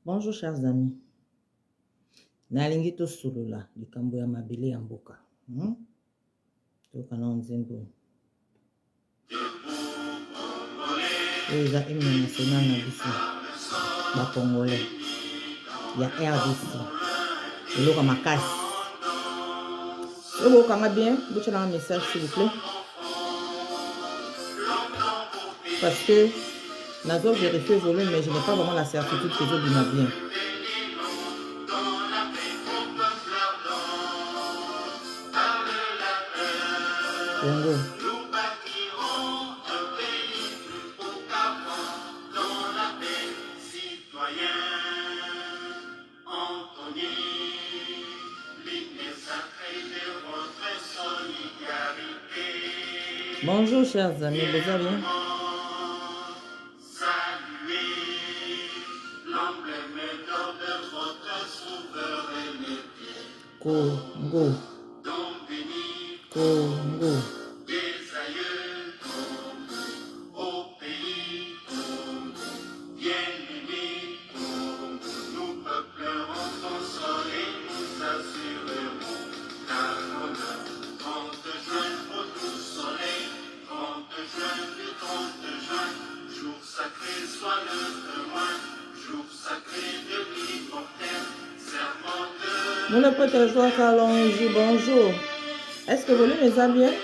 Bonjour chers amis. Nalingi to solola likambo ya mabele ya mboka. Toka na nzembo. Oza hymne national na biso. Ba Congolais. Ya RDC. Eloka makasi. Ebo kanga bien, bocha na un message s'il vous plaît. Parce que nazo vérifier volume mais je n'ai pas vraiment la certitude que je bima bien. Congo. Bonjour chers amis, vous allez bien? Congo. Congo. Mon prêtre Joie Kalonji, bonjour. Est-ce que vous voulez mes amis?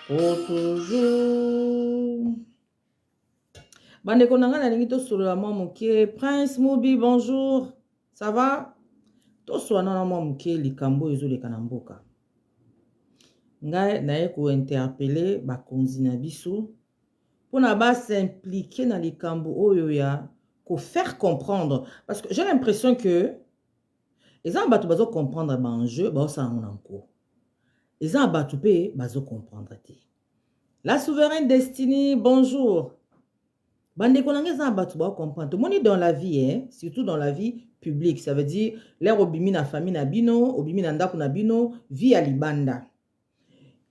Pour toujours. Bande konanga na lingi to solo la mwa muke. Prince Mobi, bonjour. Ça va? To so na mwa muke likambo ezo leka na mboka. Ngai naye ko interpeller ba konzi na biso pona ba s'impliquer na likambo oyo ya ko faire comprendre parce que j'ai l'impression que les gens batu bazo comprendre ba enjeu ba sa ngona nko. Les gens batu pe bazo comprendre te. La souveraine destinée, bonjour. Bande konanga za batu ba comprendre. Moni dans la vie hein, surtout dans la vie publique, ça veut dire l'air obimi na famille na bino, obimi na ndako na bino, vie à libanda.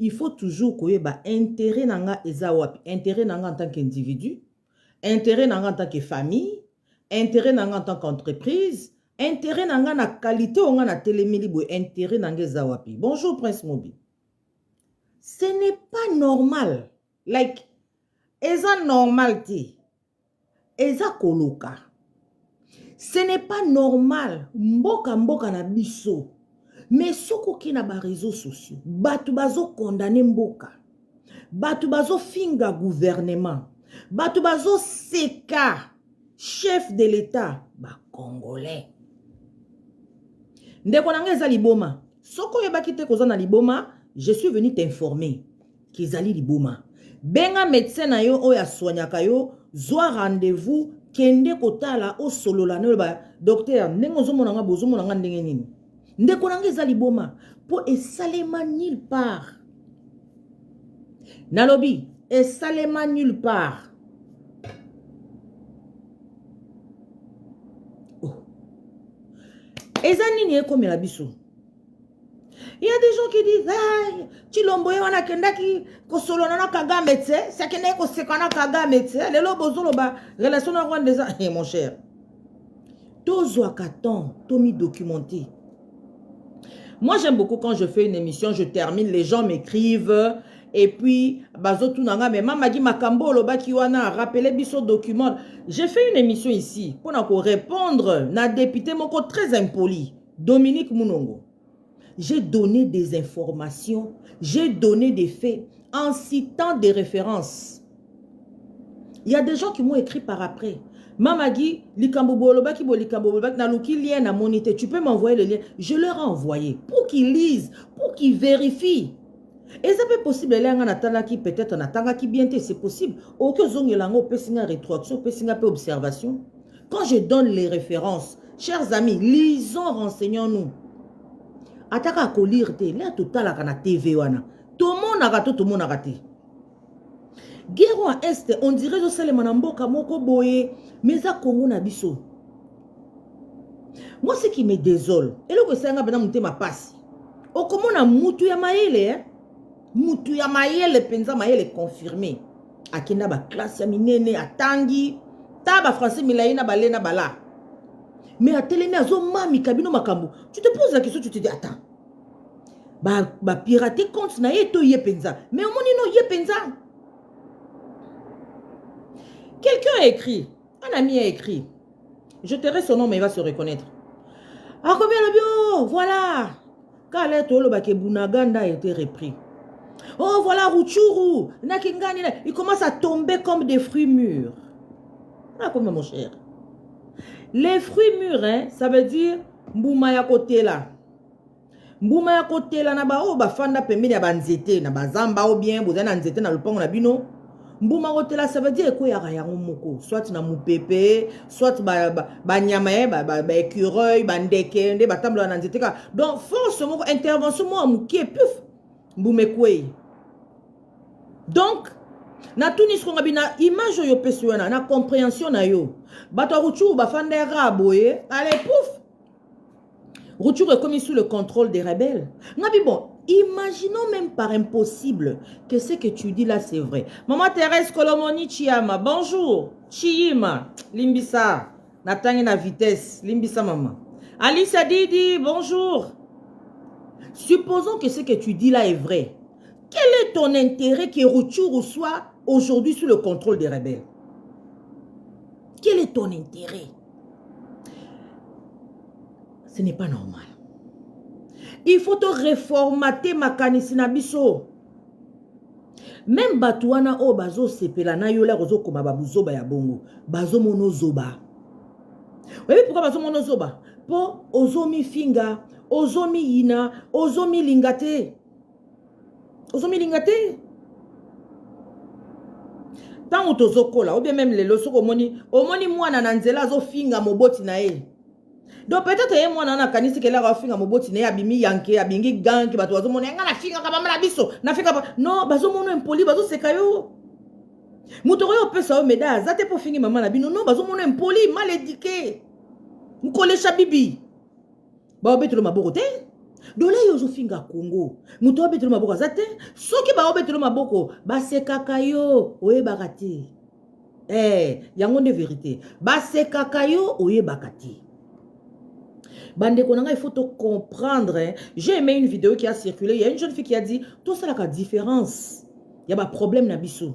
Il faut toujours koyeba intérêt nanga eza wapi, intérêt nanga en tant qu'individu, intérêt nanga en tant que famille, intérêt nanga en tant qu'entreprise, intérêt nanga na qualité onga na telemeli boy, intérêt nanga eza wapi. Bonjour Prince Mobi. Ce n'est pas normal. Like eza normal ti. Eza koloka. Ce n'est pas normal. Mboka mboka na biso. Mais soko ki na ba réseaux sociaux, batu bazo condamner mboka, batu bazo finga gouvernement, batu bazo seka chef de l'État, ba Congolais. Ndeko nanga eza liboma. Soko yebaki te koza na liboma, je suis venu t'informer qu'ezali liboma. Benga médecin na yo oya soignaka yo, zwa rendez-vous kende kotala o solola ne ba docteur ndenge ozomona nga bozomona nga ndenge nini. Ndeko nanga eza liboma po esalema nulle part. Nalobi esalema nulle part. Oh. Eza nini ekomela biso? Il y a des gens qui disent ah, Chilomboye wana kendaki kosolona na Kagame tse, ça kende ko sekana Kagame tse, lelo bozolo ba relation na Rwanda eza mon cher. Tozo akaton, tomi documenté. Moi, j'aime beaucoup quand je fais une émission, je termine, les gens m'écrivent, et puis, bazotu nanga, mais maman dit makambo, loba kiwana, rappelez biso document. J'ai fait une émission ici, pour répondre, na député moko très impoli, Dominique Mounongo. J'ai donné des informations, j'ai donné des faits, en citant des références. Il y a des gens qui m'ont écrit par après. Mamagi, likambo bolobaki bo likambo bolobaki na luki lien na monité. Tu peux m'envoyer le lien. Je leur ai envoyé pour qu'ils lisent, pour qu'ils vérifient. Et ça peut possible là on attend qui peut-être on attend qui bien c'est possible. Aucun zone lango pesinga rétroaction, pesinga peu observation. Quand je donne les références, chers amis, lisons, renseignons-nous. Ataka ko lire te, là total à na TV wana. Tout le monde a raté, tout le monde a raté. Guerre en Est, on dirait que c'est le manamboka moko boye, mais ça Congo na biso. Moi, ce qui me désole, et là que c'est un gars qui ma passe. Comment on a mutu ya maele, mutu ya maele, penza maele confirmé. Akenda ba classe ya minene atangi ta ba français milaina balena bala. Mais atelemi azo mami kabino makambo. Tu te poses la question, tu te dis attends. Ba pirater compte na ye to ye penza. Mais au moins non ye penza. Quelqu'un a écrit, un ami a écrit. Je tairai son nom mais il va se reconnaître. Ah combien le bio, voilà. Quand le Bunaganda a été repris. Oh voilà Ruchuru, il commence à tomber comme des fruits mûrs. Ah comment mon cher. Les fruits mûrs, hein, ça veut dire Mbouma ya côté là. Mbouma ya côté là na ba o ba fanda pembe ya banzete na bazamba ou bien bozana nzete na lupango na bino. Mbouma côté là ça veut dire ko ya yango moko, soit na mupepe, soit ba nyama ba écureuil, ba ndeke, nde ba tambla na nzete ka. Donc force moko intervention mo amukie puf. Mboume kwe. Donc na tunis ko ngabina image yo peso na compréhension na yo. Bato ruchu ba fanda raboye, allez pouf. Ruchu est commis sous le contrôle des rebelles. Ngabi bon, imaginons même par impossible que ce que tu dis là c'est vrai. Maman Thérèse Kolomoni Chiama, bonjour. Chiima, Limbisa, natangi na vitesse, Limbisa maman. Alice Didi, bonjour. Supposons que ce que tu dis là est vrai. Quel est ton intérêt que Ruchu soit aujourd'hui sous le contrôle des rebelles? Quel est ton intérêt? Ce n'est pas normal. Il faut te réformater makanisi na biso. Même batouana o bazo sepela na yola rozo koma babuzoba ya bongo. Bazo mono zoba. Oui, pourquoi bazo mono zoba? Po ozomi finga, ozomi yina, ozomi lingate. Ozomi lingate. Tant ou tozokola, ou bien même les losoko moni, omoni mwana na nzela zo finga moboti na e. Donc peut-être que moi na kanisi ke la ra finga moboti na abimi yanke abingi ganki bato bazo mona nga na finga ka mama na biso na finga non bazo mono impoli bazo sekayo muto yo pesa o meda zate po fingi mama na bino non bazo mono impoli mal éduqué mukole bibi ba obetelo maboko te dole yo zo finga Congo muto obetelo maboko zate soki ba obetelo maboko ba sekaka yo oyebaka te yango de vérité ba sekaka yo oyebaka te. Bande konanga, il faut te comprendre. Hein. J'ai aimé une vidéo qui a circulé. Il y a une jeune fille qui a dit, tout ça la différence. Il y a un problème na biso.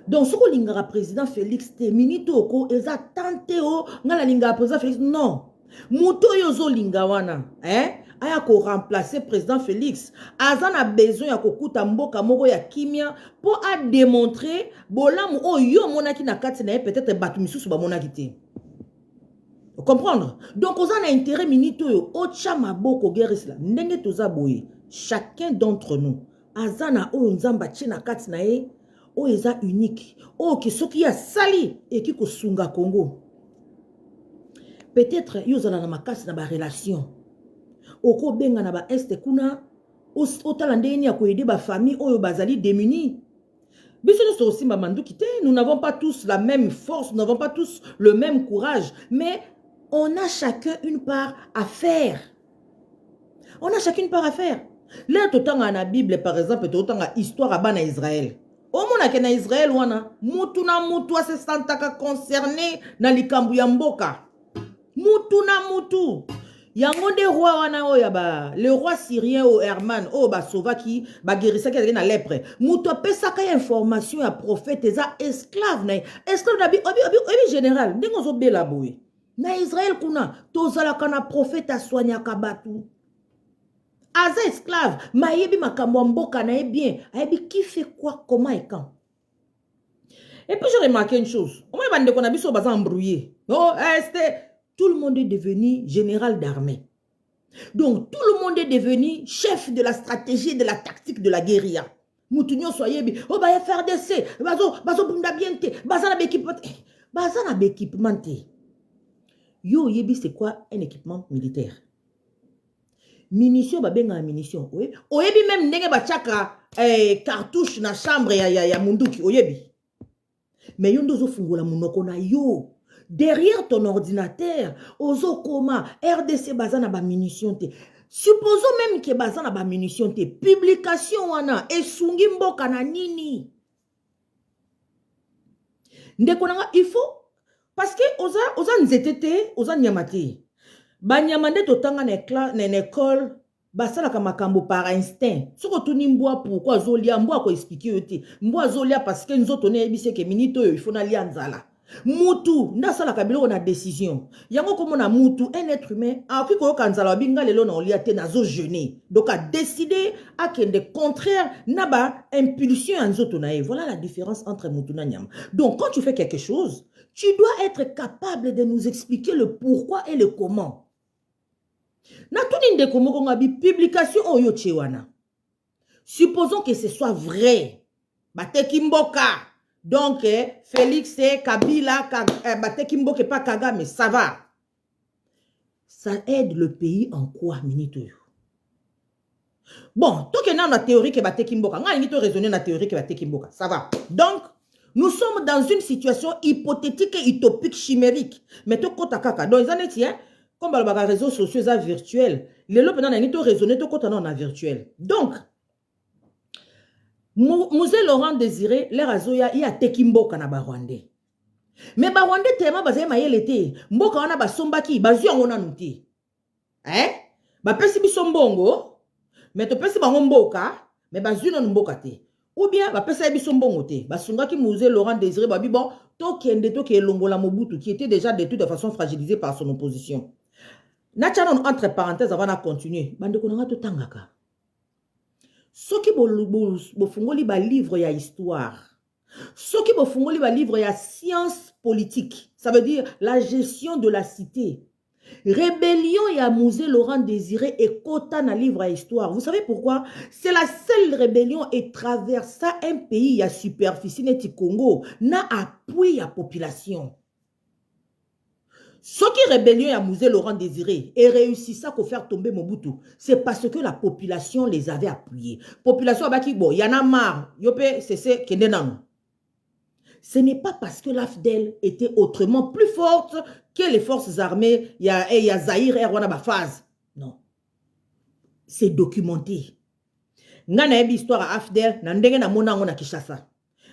Donc, ce que l'ingara président Félix te minito ko eza tante o ngala l'ingara président Félix non. Muto yozo lingawana, hein? Aya ko remplacer président Félix. Azan a besoin ya kokuta mboka moko ya kimia pour a démontrer bolamu o yo monaki na kati na peut-être batu misusu ba monaki te. Comprendre? Donc, on a intérêt minito yo ocha maboko guerre la ndenge toza boye. Chacun d'entre nous azana o nzamba china kati na e o eza unique. O ki soki ya sali et ki ko sunga Congo. Peut-être yo zana na makasi na ba relation. Oko benga na ba este kuna o talande ni ya ko aider ba famille oyo bazali démunis. Nous n'avons pas tous la même force, nous n'avons pas tous le même courage, mais on a chacun une part à faire. On a chacun une part à faire. Là, tout le temps, dans la Bible, par exemple, tout le temps, histoire à Bana Israël. Au moins, na Israël, wana, mutu na mutu, se sentaka concerné na likambu ya mboka. Mutu na mutu. Yango de roi wana o yaba, le roi syrien o Herman o ba sova ki ba guérissa ki na lèpre. Mutu pesaka information ya prophète eza esclave na. Esclave na obi général, ndengo zo bela boy. Na Israël kuna tozala kana prophète aswanya kabatu. Aza esclave, mayebi makambo mboka na bien, ayebi qui fait quoi, comment et quand. Et puis j'ai remarqué une chose. On m'a dit qu'on a biso baza embrouillé. Oh, tout le monde est devenu général d'armée. Donc, tout le monde est devenu chef de la stratégie, de la tactique de la guérilla. Moutounio soyebi, oh, bah, FRDC, bazo bunda biente, bazana béquipement. Yo, yebi, c'est quoi un équipement militaire? Munition, babenga munition. Oyebi même ndenge bachaka cartouche na chambre ya munduki, oyebi. Mais yondo zo fungola munoko na yo. Derrière ton ordinateur, ozo koma, RDC bazana ba munition te. Supposons même que bazana ba munition te. Publication wana, esungi mboka na nini. Ndekonanga, il faut, parce que oza nzetete, oza nyamate. Ba nyamande totanga na école, basalaka makambo par instinct. Soko tuni mbwa pourquoi zolia, mbwa ko expliquer yote. Mbwa zolia parce que nzoto ne ebise ke minito il faut na lia nzala. Mutu, nda sala kabilo na décision. Yango komo na mutu, un être humain, a ki ko kanzala binga lelo na olia te na zo jeûner. Donc a décidé à kende contraire na ba impulsion en nzoto na e. Voilà la différence entre mutu na nyama. Donc quand tu fais quelque chose, tu dois être capable de nous expliquer le pourquoi et le comment. Na tuni ndeko moko ngabi publication oyo tchewana. Supposons que ce soit vrai. Bateki mboka. Donc, Félix et Kabila, Bateki mboka pas Kagame, ça va. Ça aide le pays en quoi, minito? Bon, tant que na théorie que Bateki mboka, nga ngi to raisonner na théorie que Bateki mboka, ça va. Donc, nous sommes dans une situation hypothétique et utopique chimérique. Mais to kota kaka. Donc, ils en est, hein? Comme les réseaux sociaux virtuels, les gens qui ont raisonné, tout côté en virtuel. Donc, Musée Laurent Désiré, les réseaux, il y a Tekimboka na Barwandais. Mais Barwandais, tellement basé ma yelete, Mboka wana basombaki, bazu ngona nuti. Hein? Ba pesi bisombongo, mais to pesi bango mboka, mais bazu non mboka te. Ou bien ba pesi bisombongo te. Basungaki Musée Laurent Désiré, babi bon, to kende to ke longola Mobutu qui était déjà de toute façon fragilisé par son opposition. Natchanon entre parenthèses avant de continuer. Bande konanga to tangaka. Soki bo fungoli ba livre ya histoire. Soki bo fungoli ba livre ya science politique. Ça veut dire la gestion de la cité. Rébellion ya Musée Laurent Désiré et Kota na livre ya histoire. Vous savez pourquoi? C'est la seule rébellion et traversa un pays ya superficie neti Congo na appui ya population. Ce qui rébellion à Musée Laurent Désiré et réussissa à faire tomber Mobutu, c'est parce que la population les avait appuyés. Population abaki bon, y en a marre, yope c'est kendenan. Ce n'est pas parce que l'AFDEL était autrement plus forte que les forces armées, y a Zaïre et Rwanda phase. Non. C'est documenté. Ngana ebi histoire à AFDEL, na ndenge na mona ngona Kishasa.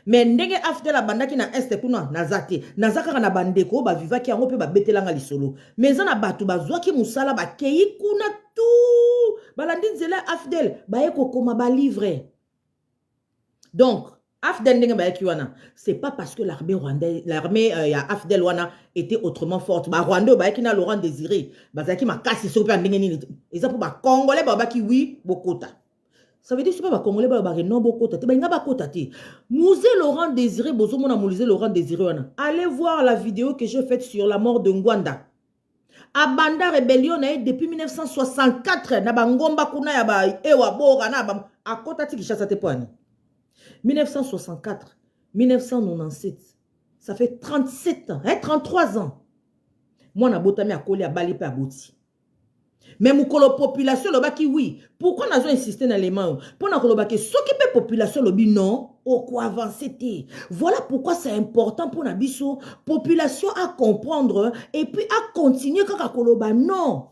Mais ndenge after la bandaki na este kuna na zate nazaka na bandeko ba vivaki yango pe ba betelanga lisolo mais na batu bazwaki musala ba kei kuna tout balandi nzela afdel ba eko koma ba livre. Donc afdel ndenge ba yaki wana c'est pas parce que l'armée ya afdel wana était autrement forte ba Rwanda ba yaki na Laurent Désiré bazaki makasi so pe ndenge nini eza pour ba congolais ba baki oui bokota. Ça veut dire que ce n'est pas Congolais, mais non, Musée Laurent Désiré, Musée Laurent Désiré, allez voir la vidéo que j'ai faite sur la mort de Ngwanda. Abanda rébellion depuis 1964, na bangomba kuna ya ba ewa bora na ba akota ti Kishasa te poani. 1964, 1997. Ça fait 37 ans, 33 ans. Moi na botami akoli a bali pe aboti. Mais la population lobaki oui. Pourquoi nous avons insisté dans les mains? Pour nous lobaki ce qui peut population lobi non, au quoi avancer. Voilà pourquoi c'est important pour la population à comprendre et puis à continuer quand koloba non.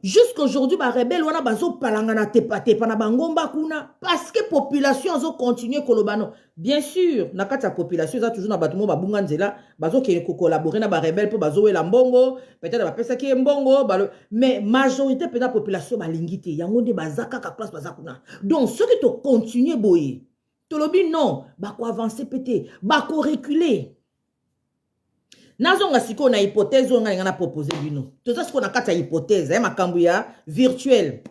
Jusqu'aujourd'hui, ba rebelle wana bazo palangana tepate pana bangomba kuna parce que population azo continuer kolobano. Bien sûr, na kati ya population za toujours na batumo ba bunga nzela bazo ke collaborer na ba rebelle pour bazo wela mbongo, peut-être ba pesa ki mbongo, mais majorité pe na population ba lingité yango nde bazaka ka place bazakuna. Donc ceux qui to continuer boye, to lobi non, ba ko avancer pété, ba ko reculer. Nazonga siko na hypothèse on a proposé bino. Tout ça ce qu'on a kata hypothèse hein makambu ya virtuel.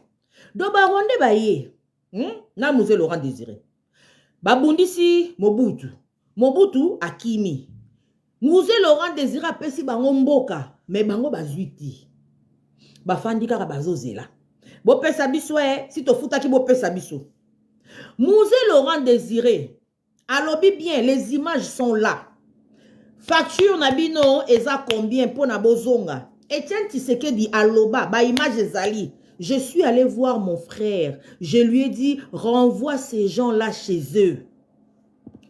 Do ba Rwanda ba ye. Na Musée Laurent Désiré. Ba bundisi Mobutu. Mobutu akimi. Musée Laurent Désiré apesi bango mboka mais bango bazwiti. Ba fandi kaka bazozela. Bo pesa biso si to futaki bo pesa biso. Musée Laurent Désiré. Alobi bien les images sont là. Facture nabino eza combien pour na bozonga? Etienne Tshisekedi aloba ba image ezali. Je suis allé voir mon frère. Je lui ai dit renvoie ces gens-là chez eux.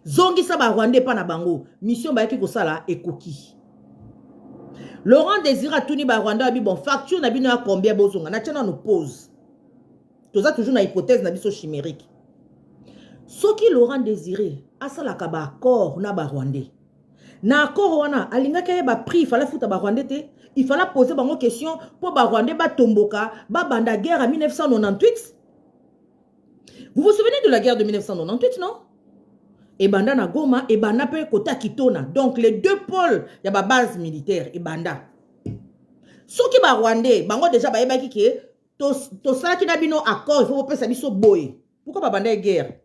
Zongi sa ba Rwanda pa na bango. Mission ba yaki kosala ekoki. Laurent Désiré tuni ba Rwanda bi bon facture nabino a combien bozonga? Na tena nous pose. Toza toujours na hypothèse na biso chimérique. Ce qui Laurent Désiré, asalaka ba accord na ba Rwandais. Na accord wana, alinga kaya ba prix, il fallait foutre ba Rwandais te. Il fallait poser ba question pour ba Rwandais ba tomboka, ba banda guerre en 1998. Vous vous souvenez de la guerre de 1998, non? Et banda na Goma, et banda pe kota Kitona. Donc les deux pôles, il y a ba base militaire, et banda. Ce qui ba Rwandais, bango déjà ba yeba ki to sala ki na bino accord, il faut pas sa biso boy. Pourquoi ba banda guerre?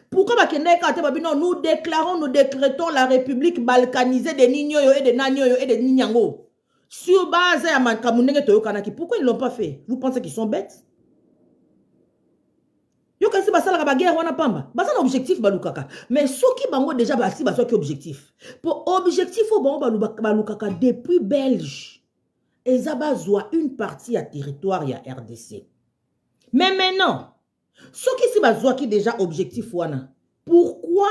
Pourquoi nous décrétons la République balkanisée des Nignoyo et des Nanyoyo et des Ninyango sur base à Mankamunenge Toyo Kanaki? Pourquoi ils ne l'ont pas fait? Vous pensez qu'ils sont bêtes? Yo kasi basala ka guerre wana pamba. Basala objectif balukaka. Mais soki bango déjà basi baso ki objectif. Pour objectif au bango balukaka depuis Belge. Et zabazwa une partie à territoire ya RDC. Mais maintenant, ce qui si bazwa qui déjà objectif wana, pourquoi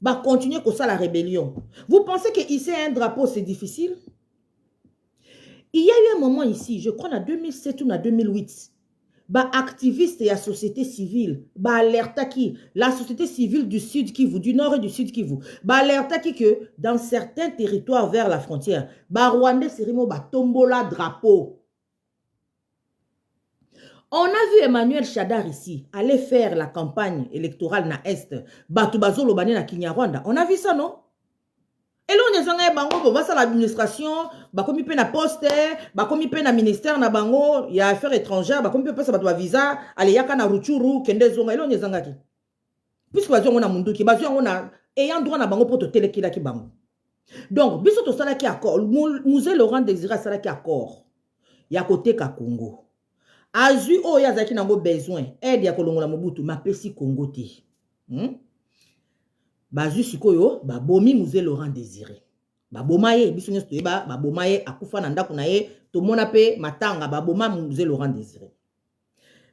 va continuer comme ça la rébellion? Vous pensez que ici un drapeau c'est difficile? Il y a eu un moment ici, je crois en 2007 ou en 2008, bah activistes et la société civile, bah alerta qui la société civile du Sud Kivu, du Nord et du Sud Kivu, bah alerta qui que dans certains territoires vers la frontière, bah Rwandais serimo bah tombola drapeau. On a vu Emmanuel Chadar ici aller faire la campagne électorale na Est, Batubazolo Bane na Kinyarwanda. On a vu ça, non? Et là, on a bango, va ça l'administration, bakomi pe na poste, bakomi pe na ministère na bango, il y a affaires étrangères, bakomi pe ça batwa visa, ale yaka na ruchuru, kende zonga. Et là, on a zangaki. Puisque bazo on a munduki, bazo on a ayant droit na bango pour te telekila ki bango. Donc, biso to sala ki accord, Musée Laurent Désiré sala ki accord. Ya côté ka Congo. Azu o ya zaki nango besoin aide ya kolongola Mobutu mapesi Congo te. Bazu sikoyo ba bomi Musée Laurent Désiré. Ba bomaye biso nyesto eba ba bomaye akufa na ndako na ye to mona pe matanga ba boma Musée Laurent Désiré.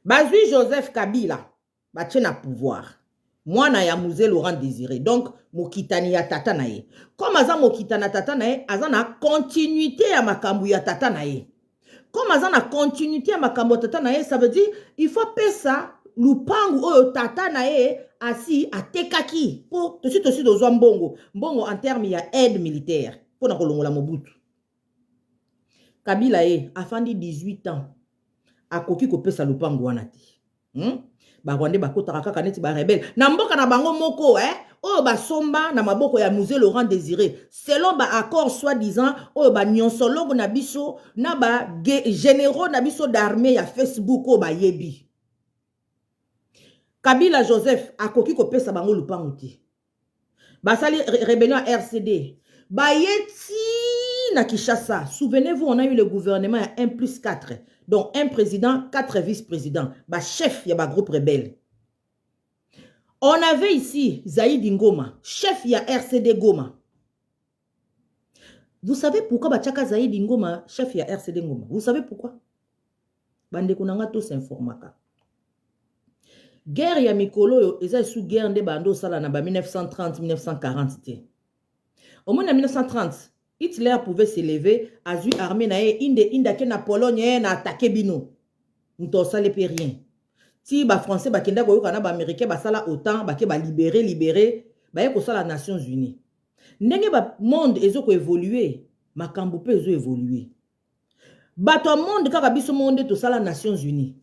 Bazu Joseph Kabila ba tchena pouvoir. Mwana ya Musée Laurent Désiré. Donc mokitani ya tata na ye. Comme aza mokitana tata na ye, aza na continuité ya makambu ya tata na ye. Comme aza na continuité à makambo tata na ye, ça veut dire il faut payer ça lupangu oyo tata na ye asi atekaki pour tout de suite dozwa mbongo en termes ya aide militaire pour na kolongola Mobutu. Kabila ye afandi 18 ans akoki ko pesa lupangu wana te. Ba Rwandais bakotaka kaka neti ba rebelle na mboka na bango moko oyo basomba na maboko ya Musée Laurent Désiré selon ba accord soi-disant oyo ba nyonsologo na biso na ba généraux na biso d'armée ya Facebook oyo ba yebi. Kabila Joseph akoki ko pesa bango lupangu te. Basali rébellion RCD ba yeti na Kinshasa. Souvenez-vous, on a eu le gouvernement à 1+4. Donc, un président, 4 vice-présidents. Bah, chef, il y a un groupe rebelle. On avait ici Zaïdi Ngoma, chef, il y a RCD Goma. Vous savez pourquoi Bachaka Zaïdi Ngoma, chef, il y a RCD Ngoma? Vous savez pourquoi? Bande Konanga tous informaka. Guerre ya Mikolo, ils sont sous guerre de Bando Salana, 1930-1940. Au moins en 1930, Hitler pouvait s'élever, Azu armée nae inde na Pologne na attaqué bino. N'to sale pe rien. Si ba français ba kenda ko kana ba américain ba sala autant ba ke ba libérer ba ye ko sala Nations Unies. Ndenge ba monde ezoko évoluer, makambo pe ezo évoluer. Ba to monde kaka biso monde to sala Nations Unies.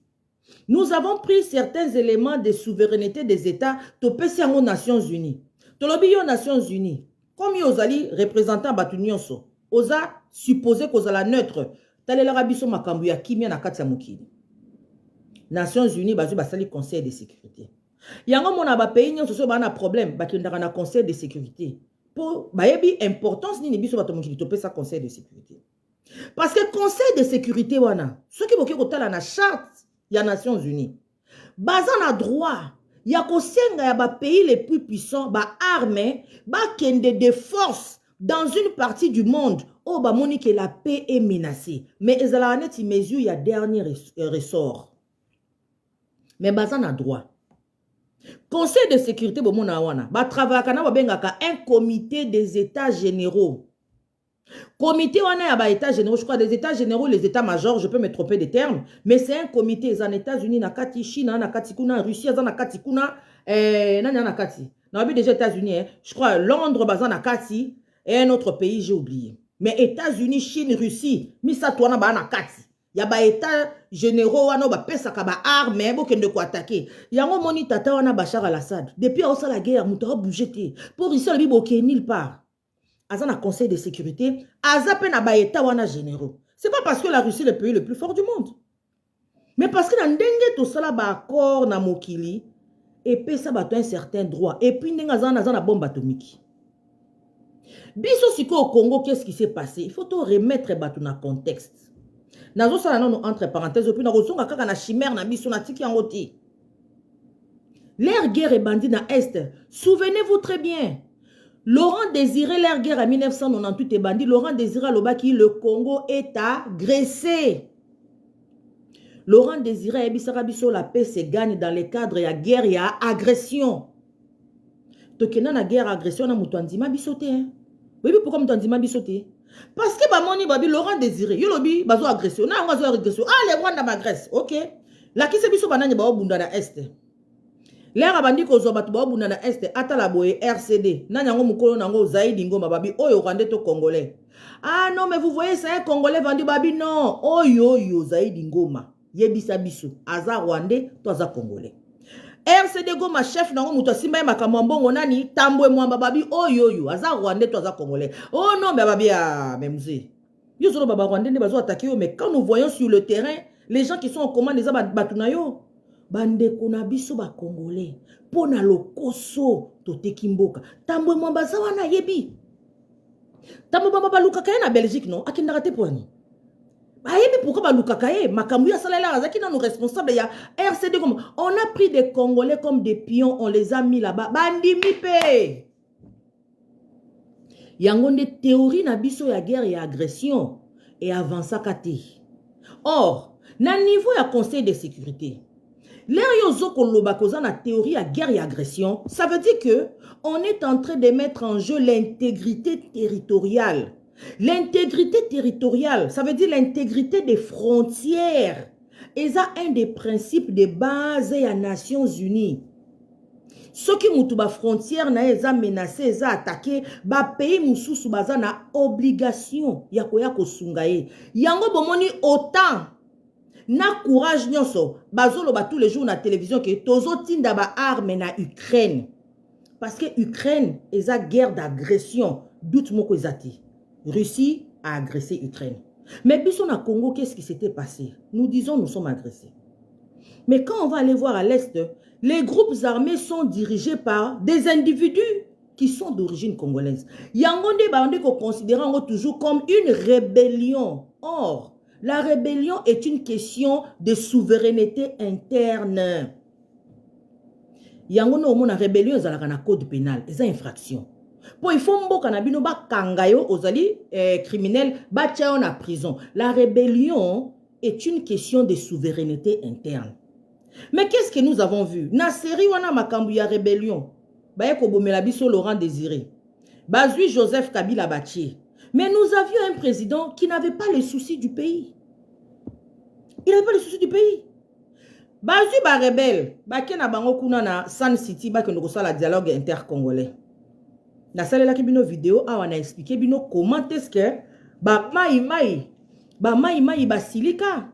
Nous avons pris certains éléments de souveraineté des États to pesi aux Nations Unies. To lobi yo Nations Unies. Comme vous allez représentant Batunyonso, vous avez supposé que vous allez neutre. Tale la rabiso makambu ya kimia na kati ya mokili. Nations Unies bazu basali Conseil de sécurité. Yango mona ba pays nyonso so ba na problème ba kindaka na Conseil de sécurité. Pour ba yebi importance ni biso bato mokili to pesa Conseil de sécurité. Parce que Conseil de sécurité wana, ceux qui boke kotala na charte ya Nations Unies. Bazan a droit. Il y a un pays les plus puissants, ba armée, ba kende de force dans une partie du monde où ba moni que la paix est menacée. Mais ils ont net mesure il y a dernier ressort. Mais bazan a droit. Conseil de sécurité bo mona wana, ba travailler kana ba bengaka un comité des états généraux. Comité wana ya ba états généraux, je crois des états généraux, les états majors, je peux me tromper des termes, mais c'est un comité en États-Unis na kati Chine na kati kuna Russie na kati kuna Nani na kati. Dans déjà États-Unis, hein, je crois Londres, bazan na kati, et un autre pays, j'ai oublié. Mais États-Unis, Chine, Russie, misa toana ba na kati. Ya ba état généraux wana ba pesa ka ba arme bo kende ko attaquer. Yango moni tata wana Bachar al-Assad. Depuis a la guerre, muto a bougé te. Pour ici le bibo ke nulle part. Aza na conseil de sécurité, aza pe na ba état wana généraux. C'est pas parce que la Russie est le pays le plus fort du monde. Mais parce que dans ndenge to sala ba accord na mokili et puis ça bat un certain droit et puis ndenga za na bombe atomique. Biso siko au Congo, qu'est-ce qui s'est passé? Il faut tout remettre bato na contexte. Nazo sala non entre parenthèses puis na rozonga kaka na chimère na biso na tiki yango te. L'ère guerre et bandit na est. Souvenez-vous très bien. Laurent Désiré l'ère guerre en 1998 et bandit Laurent Désiré Lobaki le Congo est agressé. Laurent Désiré Ebisara biso la paix se gagne dans les cadres ya guerre et ya agression. Tokena na guerre agression na mutu andima biso te. Oui, pourquoi mutu andima biso te? Parce que bamoni babi Laurent Désiré, yo lobi bazo agression, na ngazo agression. Ah les Rwanda m'agresse. OK. La ki se biso bananye ba obunda na est. L'air abandi ko zo batu ba obunda na est ata la boye RCD. Na nyango mukolo nango Zaidi Ngoma babi oyo Rwanda to congolais. Ah non mais vous voyez ça un congolais vendu babi non. Oyo yo Zaidi Ngoma. Yebisa biso aza Rwandais to aza congolais. RCD Goma chef nango muto simba makambo mbongo nani tambwe mwamba babi oyo aza Rwandais to aza congolais. Oh non mais babi a memze. Yo zolo baba Rwandais ne bazo attaquer yo mais quand nous voyons sur le terrain les gens qui sont en commande les batunayo bande kona biso ba congolais pona lokoso to tekimboka tambwe mwamba za wana yebi. Tambwe mwamba baluka kaya na Belgique non akindaka te poani. Ayebi pourquoi balukakaye makambu ya salela azaki na nous responsables ya RCD comme on a pris des Congolais comme des pions, on les a mis là-bas bandimi pe yango nde théorie na biso ya guerre et agression et avança kati. Or na niveau ya conseil de sécurité l'air yozo koloba koza na théorie ya guerre et agression, ça veut dire que on est en train de mettre en jeu l'intégrité territoriale. L'intégrité territoriale, ça veut dire l'intégrité des frontières. Et ça, un des principes de base des Nations Unies. Ceux qui ont des frontières, ils ont menacé, ils ont attaqué, les pays mususu baza na obligation. Yakoya kosungaye. Yango bomoni autant. Na courage nyonso. Bazolo ba tous les jours na télévision que tozo tinda ba arme na Ukraine. Parce que Ukraine, ils ont guerre d'agression. Doute moko ezati. Russie a agressé Ukraine. Mais biso na Congo, qu'est-ce qui s'était passé? Nous disons nous sommes agressés. Mais quand on va aller voir à l'Est, les groupes armés sont dirigés par des individus qui sont d'origine congolaise. Yangonde Bande qu'on considère toujours comme une rébellion. Or, la rébellion est une question de souveraineté interne. Yangonde au monde la rébellion, ils ont un code pénal, ils ont infraction. Pour il faut mboka na bino ba kangayo ozali criminel ba tchao na prison. La rébellion est une question de souveraineté interne. Mais qu'est-ce que nous avons vu? Na série wana makambu ya rébellion. Ba yeko bomela biso Laurent Désiré. Bazui Joseph Kabila Bachi. Mais nous avions un président qui n'avait pas les soucis du pays. Il n'avait pas les soucis du pays. Bazui ba rebelle, ba kena bango kuna na Sun City ba keno kosala dialogue intercongolais. Na salle la kibino vidéo a on a expliqué bino comment est-ce que ba mai ba silika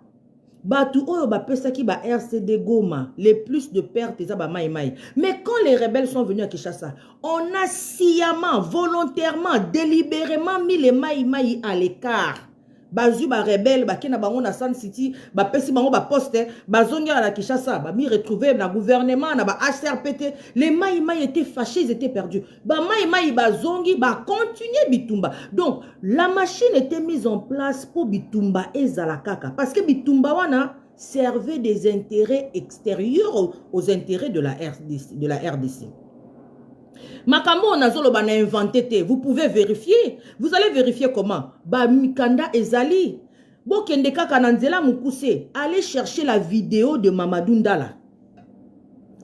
ba tout oyo ba pesa ki ba RCD Goma les plus de pertes ça ba mai. Mais quand les rebelles sont venus à Kinshasa, on a sciemment, volontairement, délibérément mis les mai à l'écart. Bazu ba rebelle ba kena bango na Sun City ba pesi bango ba poste ba zonga à la Kinshasa ba mi retrouver na gouvernement na ba HRPT les mai étaient fâchés, ils étaient perdus ba mai ba zongi ba continuer bitumba. Donc la machine était mise en place pour bitumba et zalakaka parce que bitumba wana servait des intérêts extérieurs aux intérêts de la RDC. Makambo onazolo bana inventé te. Vous pouvez vérifier. Vous allez vérifier comment? Ba mikanda ezali. Bo kende kaka nanzela mukuse. Allez chercher la vidéo de Mamadou Ndala.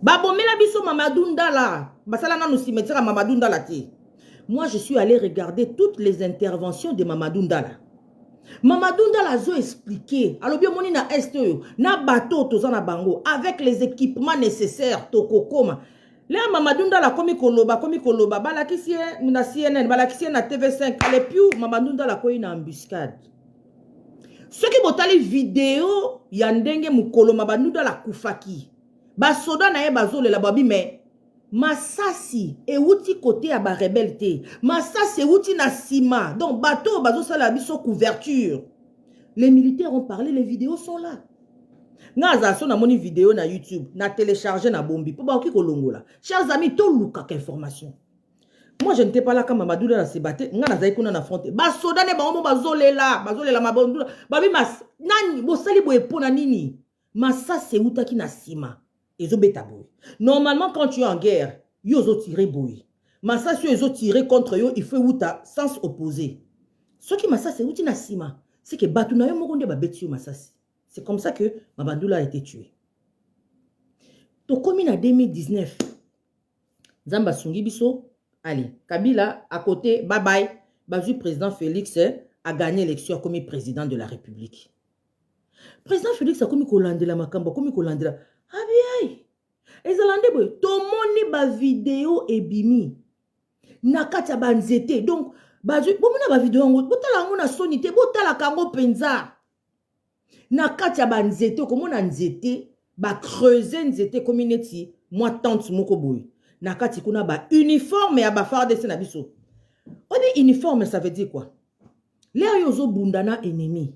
Ba bomela biso Mamadou Ndala. Basala na nous cimetière Mamadou Ndala ti. Moi je suis allé regarder toutes les interventions de Mamadou Ndala. Mamadou Ndala zo expliqué. Alors bien moni na est na bateau tozana bango avec les équipements nécessaires tokokoma. Là, Mamadunda la komi koloba, balakisi na CNN, balakisi na TV5, ale piu, Mamadunda la koyi na embuscade. Ceux qui botali vidéo, yandenge mukolo Mamadunda la kufaki. Basoda na ye bazole la babi, mais Masasi e outi côté à ba rebelle. Masasi e outi na sima. Donc, bateau, bazo sala biso couverture. Les militaires ont parlé, les vidéos sont là. Naza son a moni vidéo na YouTube, na téléchargé na bombi. Pour ba ki kolongola. Chers amis, to luka information. Moi je n'étais pas là quand Mamadou la se battait. Nga na zaikuna na fronte. Ba soda ne ba omo bazolela mabondu. Babi mas nani bo sali bo epona nini. Massa se utaki na sima. Ezo beta boy. Normalement quand tu es en guerre, yo zo tirer boy. Massa si ezo tirer contre yo, il faut uta sens opposé. Ce qui massa se uti na sima, c'est que batuna yo mokonde ba beti yo Massasi. C'est comme ça que Mabandoula a été tué. Donc, comme en 2019, Zamba Sungi Biso, allez, Kabila, à côté, bye bye, Bazu, président Félix a gagné l'élection comme président de la République. Président Félix a commis Kolandela Makamba, commis Kolandela. Ah bien, et Zalande boy, tout le monde ba vidéo et bimi. Nakata banzete. Donc, Bazu, bon, na ba vidéo, botala ngona sonité, botala kango penza. Na kati ya ba nzete komona nzete ba creuser nzete comme neti moi tante moko boy na kati kuna ba uniforme ya ba FARDC na biso. Odi uniforme ça veut dire quoi? L'air yozo bundana ennemi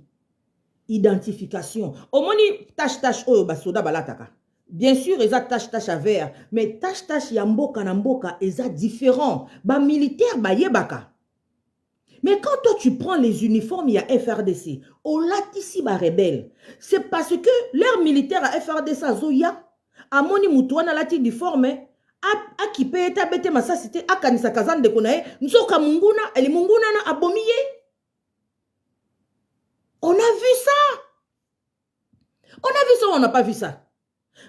identification omoni tache oyo ba soda balataka. Bien sûr eza tache à vert mais tache ya mboka na mboka eza différent ba militaire ba yebaka. Mais quand toi tu prends les uniformes, il y a FRDC. Au latisi ba rebelle. C'est parce que l'air militaire à FRDC à Zoya, à moni mutuana lati uniforme, a qui paye ta bête massa c'était à kanisa kazan de konae, nsoka munguna, elle munguna na abomiye. On a vu ça. On a vu ça ou on n'a pas vu ça?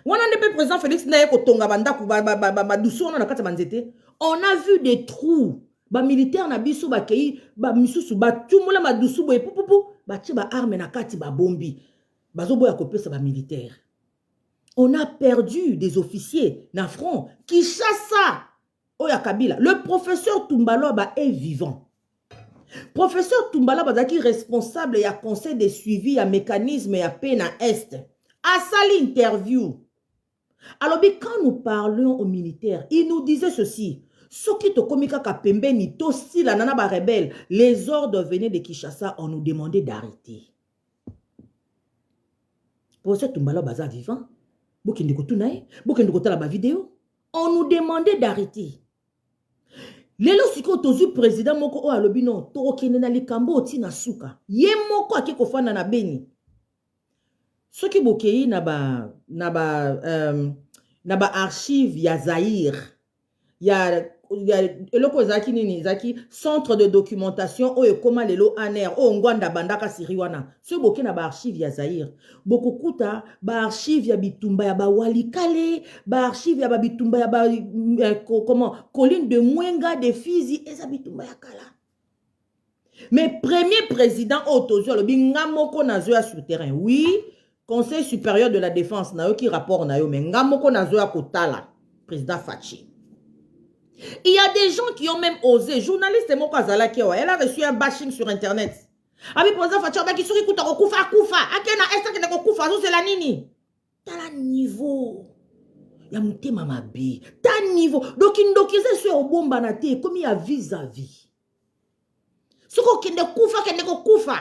On a le président Félix Naye Kotonga banda ba douceur on a kata manzete. On a vu des trous. Ba militaire na biso ba kei ba misusu ba tumula ma dusu boy pupupu ba ti ba arme na kati ba bombi bazo boya kopesa ba militaire. On a perdu des officiers na front qui chassent ça. Oya Kabila, le professeur Tumbalo ba est vivant. Professeur Tumbalo ba qui responsable ya conseil de suivi ya mécanisme ya paix na est. A sali interview. Alors quand nous parlions aux militaires, il nous disait ceci. Soki to komika ka pembeni to si la nana ba rebelle, les ordres venaient de Kinshasa, on nous demandait d'arrêter. Pour ce Tumbala baza vivant, bokende ko tunae, bokende ko tala ba vidéo, on nous demandait d'arrêter. Lelo siko tozu président moko o alobi non, to kende na likambo oti na suka. Ye moko ake ko fana na beni. Soki bokei na ba archive ya Zaïre. Il y a centre de documentation ou comment les lots aner ou ngwanda bandaka siriwana ce boké na ba archive ya Zaïre beaucoup kuta ba archive ya bitumba ya ba walikale ba archive ya ba bitumba ya ba comment colline de Mwenga de Fizi et ça bitumba ya kala mais premier président autozo le bingamoko na zo sur terrain oui conseil supérieur de la défense na yo qui rapport na yo mais ngamoko na zo ya kotala président Fachi. Il y a des gens qui ont même osé. Journaliste Moko Azalaki, elle a reçu un bashing sur internet. Abi président Fatia qui suri kuta kufa. Akena esta kena kufa c'est la nini. T'as la niveau. Ya mutema mabi. T'as niveau. Donc indokize sur obomba na te comme il y a vis-à-vis. Soko kende kufa.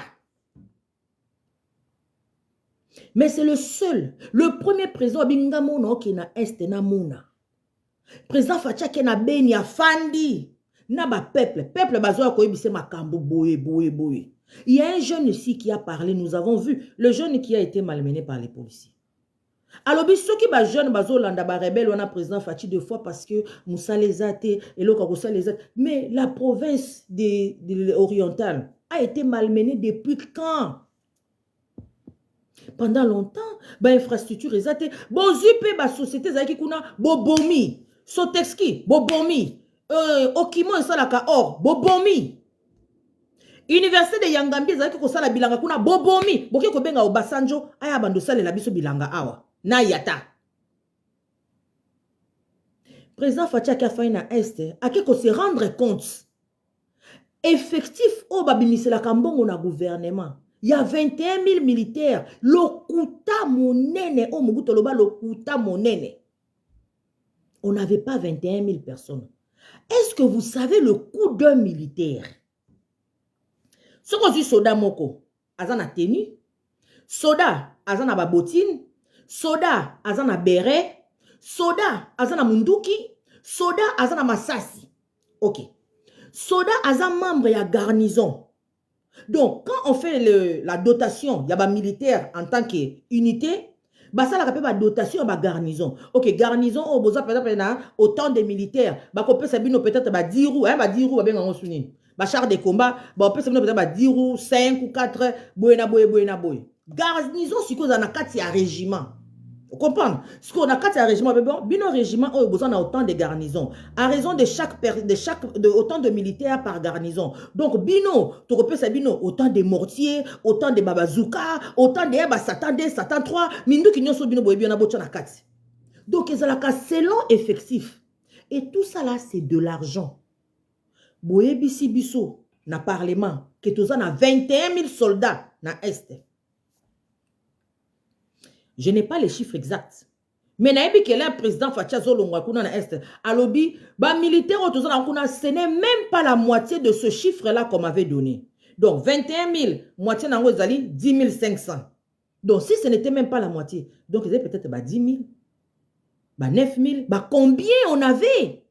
Mais c'est le seul, le premier président Bingamona qui na est na mona. Président Fatia qui na beni a fandi na ba peuple bazoa ko yebise makambo boye. Il y a un jeune ici qui a parlé, nous avons vu le jeune qui a été malmené par les policiers. Alors ceux qui ba jeune bazo landa ba rebelle on a président Fatia deux fois parce que Moussa les a été et l'autre les a mais la province de orientale a été malmenée depuis quand? Pendant longtemps ba infrastructure ezate bozupe ba société za ki kuna bobomi Sotexki, bobomi. Okimo esalaka or, bobomi. Université de Yangambi ezalaki kosala bilanga kuna bobomi. Boke kobenga Obasanjo aya bando salela biso bilanga awa. Na yata. président Fatia qui a fait na Est, a qu'il se rendre compte. Effectif au Babimisi la Kambongo na gouvernement. Il y a 21 000 militaires. Lokuta monene. Oh, Mugutoloba, lokuta monene. On n'avait pas 21 000 personnes. Est-ce que vous savez le coût d'un militaire? Ce qu'on dit soda moko, azana tenue. Soda, azana babotine. Soda, azana beret. Soda, azana munduki. Soda, azana masasi. Ok. Soda, azana membre ya garnison. Donc, quand on fait la dotation, il y a des militaires en tant qu'unité, bah ça la la dotation à garnison. Ok, garnison, au besoin peut-être autant de militaires, bah qu'on peut s'abîmer peut-être 10 roues, hein, 10 roues, bien on souligne. Bah char de combat, bah on peut s'abîmer peut-être 10 roues, 5 ou 4, boyna boy. Garnison, c'est qu'on a 4 régiment. Vous comprenez? Ce qu'on a 4 régiments, bino régiment, on a besoin d'autant de garnisons. À raison de autant de militaires par garnison. Donc, bino, tu repères ça, bino, autant de mortiers, autant de babazooka, autant de Satan 2, Satan 3, mindu qui n'y a pas bino, boye, na 4. Donc, ils ont selon effectif. Et tout ça là, c'est de l'argent. Boye, bisi, biso, na parlement, que tu as 21 000 soldats na Est. Je n'ai pas les chiffres exacts. Mais naïbi que le président Fatia Zolongwa kuna na Est, alobi, ba militaire ce n'est même pas la moitié de ce chiffre-là qu'on m'avait donné. Donc 21 000, moitié nango zali 10 500. Donc si ce n'était même pas la moitié, donc ils avaient peut-être 10 000, 9 000, combien on avait?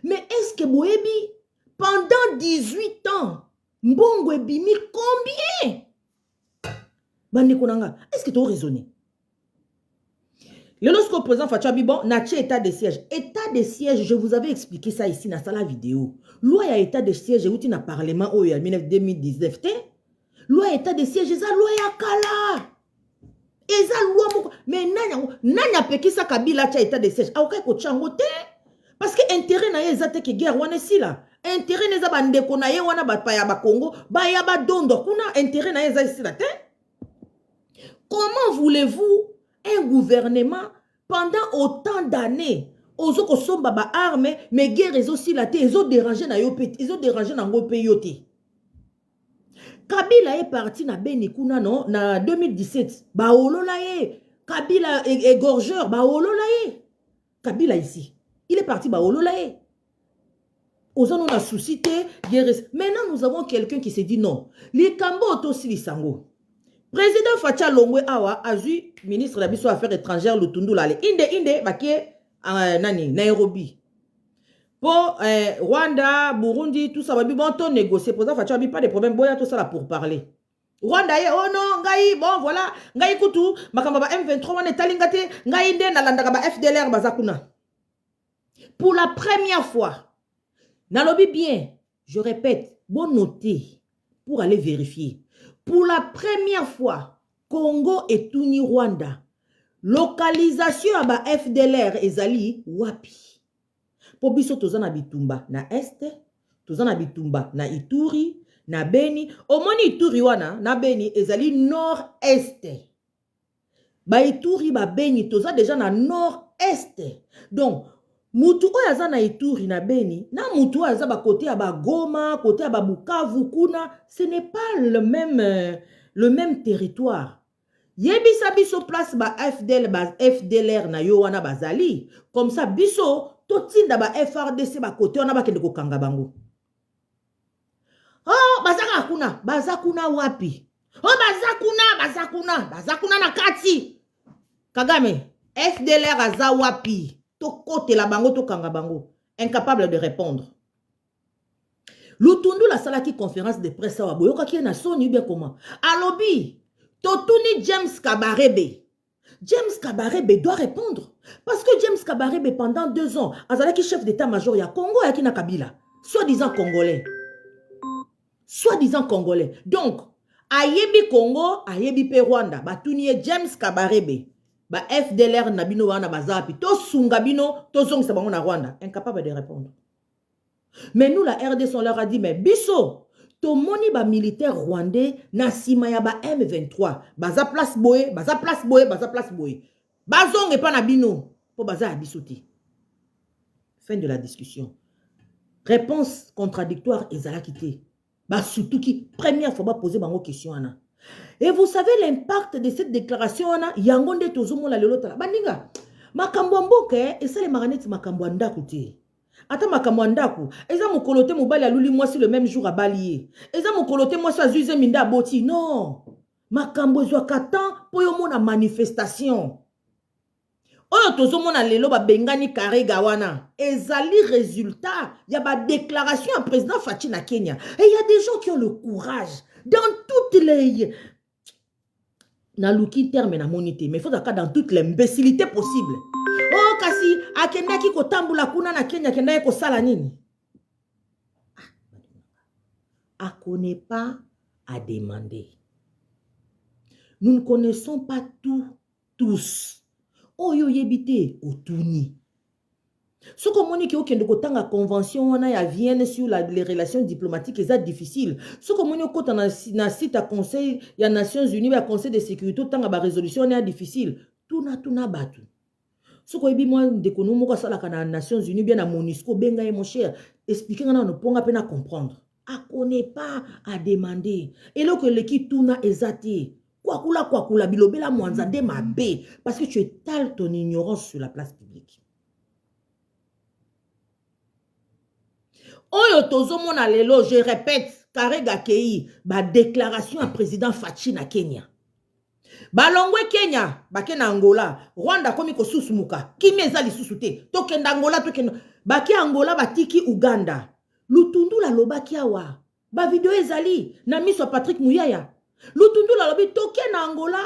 Mais est-ce que Boebi, pendant 18 ans, Mbongo ebimi combien? Est-ce que tu as raisonné? Lorsqu'au président Fatia Bibon n'a pas état de siège. État de siège, je vous avais expliqué ça ici dans la vidéo. Loi à état de siège, où tu n'as parlement en 2019. Loi à état de siège, c'est loi à Kala. Et ça loi mais nanya peki sa Kabila cha état de siège. Aoka ko changote. Parce que intérêt na yeza te ke guerre wana si là. Intérêt neza bandeko na ye wana ba ya ba Congo, ba ya ba dondo kuna intérêt na yeza ici là te. Comment voulez-vous un gouvernement pendant autant d'années, aux autres sont baba armes, mais guerre aussi la terre, ils ont dérangé na yope, ils ont dérangé na ngope yote. Kabila est parti na Benikuna non, na 2017. Ba olola ye. Kabila égorgeur, ba olola ye. Kabila ici, il est parti ba olola ye. Aux on a suscité guerre. Maintenant nous avons quelqu'un qui s'est dit non. Les Kambo aussi les sango. Président Fatia Longwe Awa a vu ministre de la Affaires étrangères Lutundu Lale. Inde, baké nani Nairobi. Pour Rwanda, Burundi, tout ça va bien bon négocier. Président Fatia n'a pas de problème. Boya tout ça là pour parler. Rwanda oh non, ngai bon voilà, ngai kutu makamba M23 wana talingate, ngai nde na landaka ba FDLR bazakuna. Pour la première fois, nalobi bien, je répète, bon noter pour aller vérifier. Pour la première fois, Congo et Tuni Rwanda, localisation à ba FDLR ezali wapi. Po biso tozana bitumba na Este, tozana bitumba na Ituri, na Beni. Omoni Ituri wana, na Beni ezali nord-est. Ba Ituri ba Beni toza déjà na nord-est. Donc, mutu oyaza na Ituri na Beni, na mutu oyaza ba côté à ba Goma, côté à ba Bukavu kuna, ce n'est pas le même territoire. Yebisa biso place ba FDLR na yo wana bazali. Comme ça biso totinda ba FRDC ba côté wana ba kende ko kanga bango. Oh, bazakuna wapi? Oh, bazakuna na kati. Kagame, FDLR aza wapi? To kote la bango, to kanga bango. Incapable de répondre. Lutundu la salaki conférence de presse à Waboyoka qui est na soni bien comment? Alobi, Totuni James Kabarebe. James Kabarebe doit répondre. Parce que James Kabarebe pendant 2 ans, azalaki chef d'état-major ya Congo ya kina Kabila. Soi-disant congolais. Soi-disant congolais. Donc, ayebi Congo, ayebi pe Rwanda. Batuni James Kabarebe. Ba FDLR nabino wana bazapi. To sungabino, to zong sabango na Rwanda. Incapable de répondre. Mais nous, la RDC, on leur a dit, mais biso, to moni ba militaire rwandais, na sima ya ba M23. Baza place boye. Bazong et pas nabino. Po baza abisoti. Fin de la discussion. Réponse contradictoire ezalaki te. Surtout qui première fois poser bango question ana. Et vous savez l'impact de cette déclaration ana yango nde tozomona lelo tala. Baninga makambo mboke esale maraneti makambo ndaku te. Ata makambo ndaku eza mokolo te mobali aluli mwasi le même jour abali. Eza mokolo te mwasi azuize minda aboti. Non. Makambo ezwaka temps po yo mona manifestation. Oyo tozomona lelo bengani Karega wana ezali résultat ya ba déclaration à président Fachi na Kenya. Et il y a des gens qui ont le courage dans toutes les na luki terme na monité mais il faut dans toutes les imbécilités possibles. Oh kasi akendaki ko tambula kuna na Kenya kendaki ko sala nini? A connaît pas à demander. Nous ne connaissons pas tout tous. Oyo yebite otuni. Ce qu'on moni ki okende kotanga convention wana ya Vienne sur les relations diplomatiques est difficile. Ce qu'on moni okota na site à conseil ya Nations Unies ya conseil de sécurité tanga ba résolution est difficile. Tuna batu. Ce qu'on yebi moi ndeko no moko sala kana Nations Unies bien na MONUSCO benga mon cher expliquer ngana no ponga pena comprendre. A connaît pas à demander. Et là que l'équipe tuna ezati. Kwakula bilobela mwanzande mabe parce que tu étales ton ignorance sur la place publique. Oyo tozomona lelo, je répète, Karega Kei, ba déclaration à président Fachi na Kenya. Balongwe Kenya, bakena Angola, Rwanda komi ko susumuka, kimi ezali susute, tokenda Angola tokenda, baki Angola batiki Uganda. Lutundu la lobaki awa, ba video ezali, na miso Patrick Muyaya. Lutundu la lobi toke na Angola.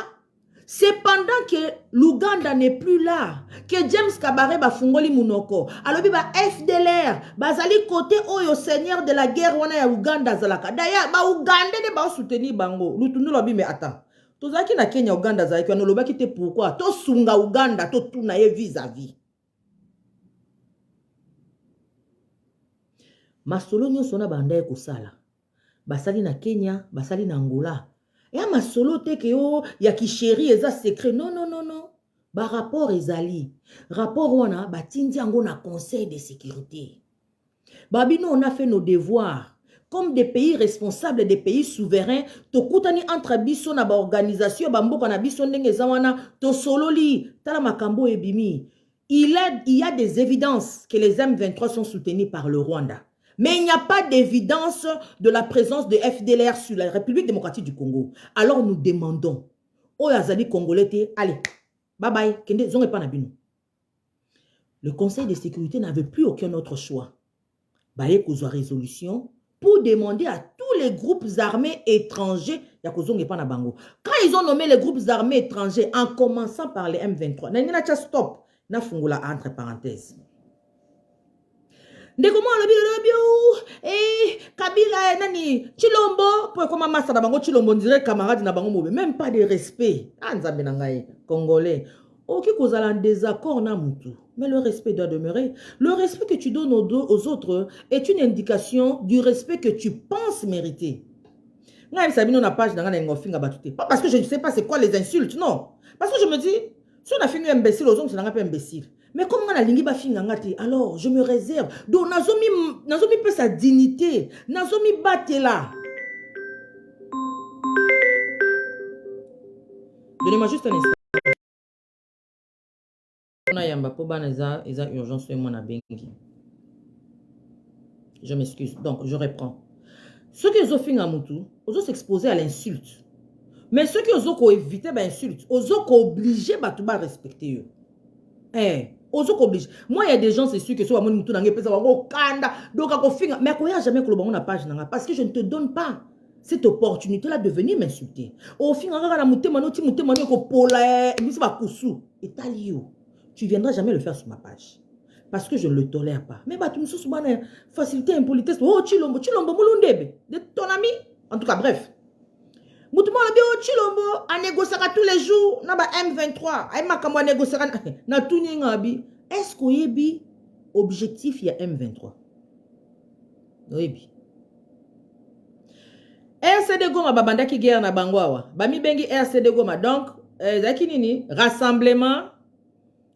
C'est pendant que l'Ouganda n'est plus là que James Kabare ba fungoli munoko. Alobi ba FDLR bazali côté oyo seigneur de la guerre wana ya Uganda zalaka. D'ailleurs ba Uganda de ba soutenir bango. Lutundu lobi mais attends. Tozaki na Kenya Uganda zalaki wana lobaki te pourquoi? To sunga Uganda to tuna ye vis-à-vis. Masolo nyonso na bandaye kosala. Basali na Kenya, basali na Angola. Ya masolo te ke yo ya ki chéri eza secret. Non. Ba rapport ezali. Rapport wana batindi yango na conseil de sécurité. Babino on a fait nos devoirs. Comme des pays responsables, des pays souverains, to kutani entre biso na ba organisation ba mboka na biso ndenge eza wana to sololi tala makambo ebimi. Il y a des évidences que les M23 sont soutenus par le Rwanda. Mais il n'y a pas d'évidence de la présence de FDLR sur la République démocratique du Congo. Alors nous demandons aux Azali Congolais, allez, bye bye, kende zonge pa na bino. Le Conseil de sécurité n'avait plus aucun autre choix. Baye kozwa résolution pour demander à tous les groupes armés étrangers, ya kozonge pa na bango. Quand ils ont nommé les groupes armés étrangers, en commençant par les M23, na cha stop, na fungula entre parenthèses. Ndeko mo lobi Kabila nani Chilombo pour comment massa na bango Chilombo dirait camarade na bango mobe même pas de respect anzambe na ngai congolais oki kozala en désaccord na mutu mais le respect doit demeurer. Le respect que tu donnes aux autres est une indication du respect que tu penses mériter. Ngai sabino na page na ngana ngofinga batute pas parce que je ne sais pas c'est quoi les insultes, non, parce que je me dis si on a fini imbécile aux autres c'est pas imbécile. Mais comme on a lingi ba finga ngati, alors je me réserve. Donc nazomi peu sa dignité, nazomi batela. Donnez-moi juste un instant. On a yamba po bana eza urgence sur moi na bengi. Je m'excuse. Donc je reprends. Ceux qui ont finga mutu, ils s'exposer à l'insulte. Mais ceux qui ont éviter ba insulte, ils ont obligé ba tout ba respecter eux. Ozo oblige. Moi il y a des gens c'est sûr que soit mon mutu nangé pesa wango kanda donc ako finga mais ko ya jamais ko lobango na page nanga parce que je ne te donne pas cette opportunité là de venir m'insulter. Au finga na mutema no ti mutema no ko pola bisi ba kusu etalio. Tu viendras jamais le faire sur ma page parce que je ne le tolère pas. Mais bah tu me sous bana facilité impolitesse. Oh Chilombo mulundebe de ton ami en tout cas bref. Moutouma la bio Chilombo a négocié tous les jours na ba M23 ay makambo a négocié na tuni ngabi. Est-ce qu'on yebi objectif ya M23? Yebi RCD Goma babandaki guerre na bangwawa bami bengi RCD Goma donc zaki nini rassemblement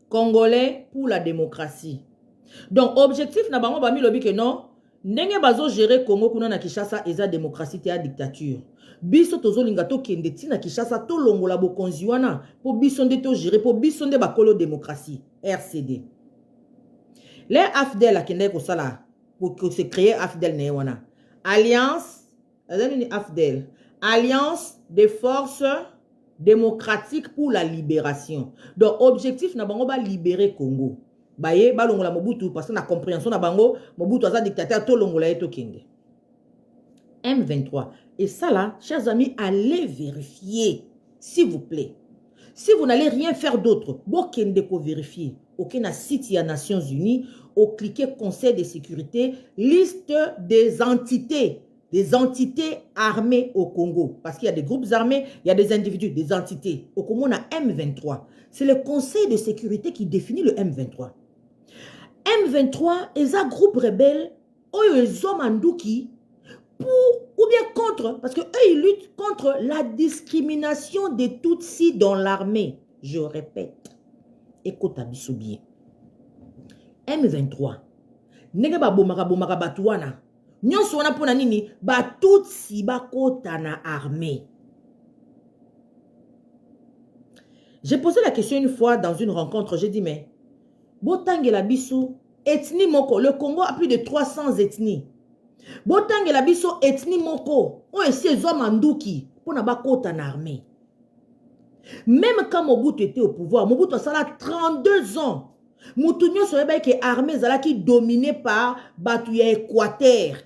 congolais pour la démocratie Donc, objectif, na bango bami lobi que non, ndenge bazo gérer Congo kuna na Kinshasa, eza démocratie te ya dictature. Biso tozo linga to kende ti na Kinshasa, to longola bokonzi wana, po biso nde to gérer, po biso nde bakolo démocratie, RCD. Les AFDEL a kende ko sala, pour que se créer AFDEL ne wana. Alliance, AFDEL, Alliance des forces démocratiques pour la libération. Donc, objectif na bango ba libérer Congo. Baye ba longola Mobutu parce que na compréhension na bango Mobutu aza dictateur to longola eto kende. M23. Et ça là, chers amis, allez vérifier, s'il vous plaît. Si vous n'allez rien faire d'autre, bon kende ko vérifier. Ok, na site ya Nations Unies, au cliquer Conseil de sécurité, liste des entités armées au Congo. Parce qu'il y a des groupes armés, il y a des individus, des entités. Au Congo, on a M23. C'est le Conseil de sécurité qui définit le M23. M23 est un groupe rebelle, ils ont mandouki pour ou bien contre, parce que eux ils luttent contre la discrimination des Tutsis dans l'armée. Je répète, écoute à bien. M23, nege ba bomaka batuana, nyonso wana pona nini ba Tutsi ba kota na armée. J'ai posé la question une fois dans une rencontre, j'ai dit mais Botangela biso ethnie moko. Le Congo a plus de 300 ethnies. Botangela biso ethnie moko. On essaie de mandouki pour n'a kota na armée. Même quand Mobutu était au pouvoir, Mobutu a là 32 ans. Moutounio serait que armée qui dominée par Batouya Équateur.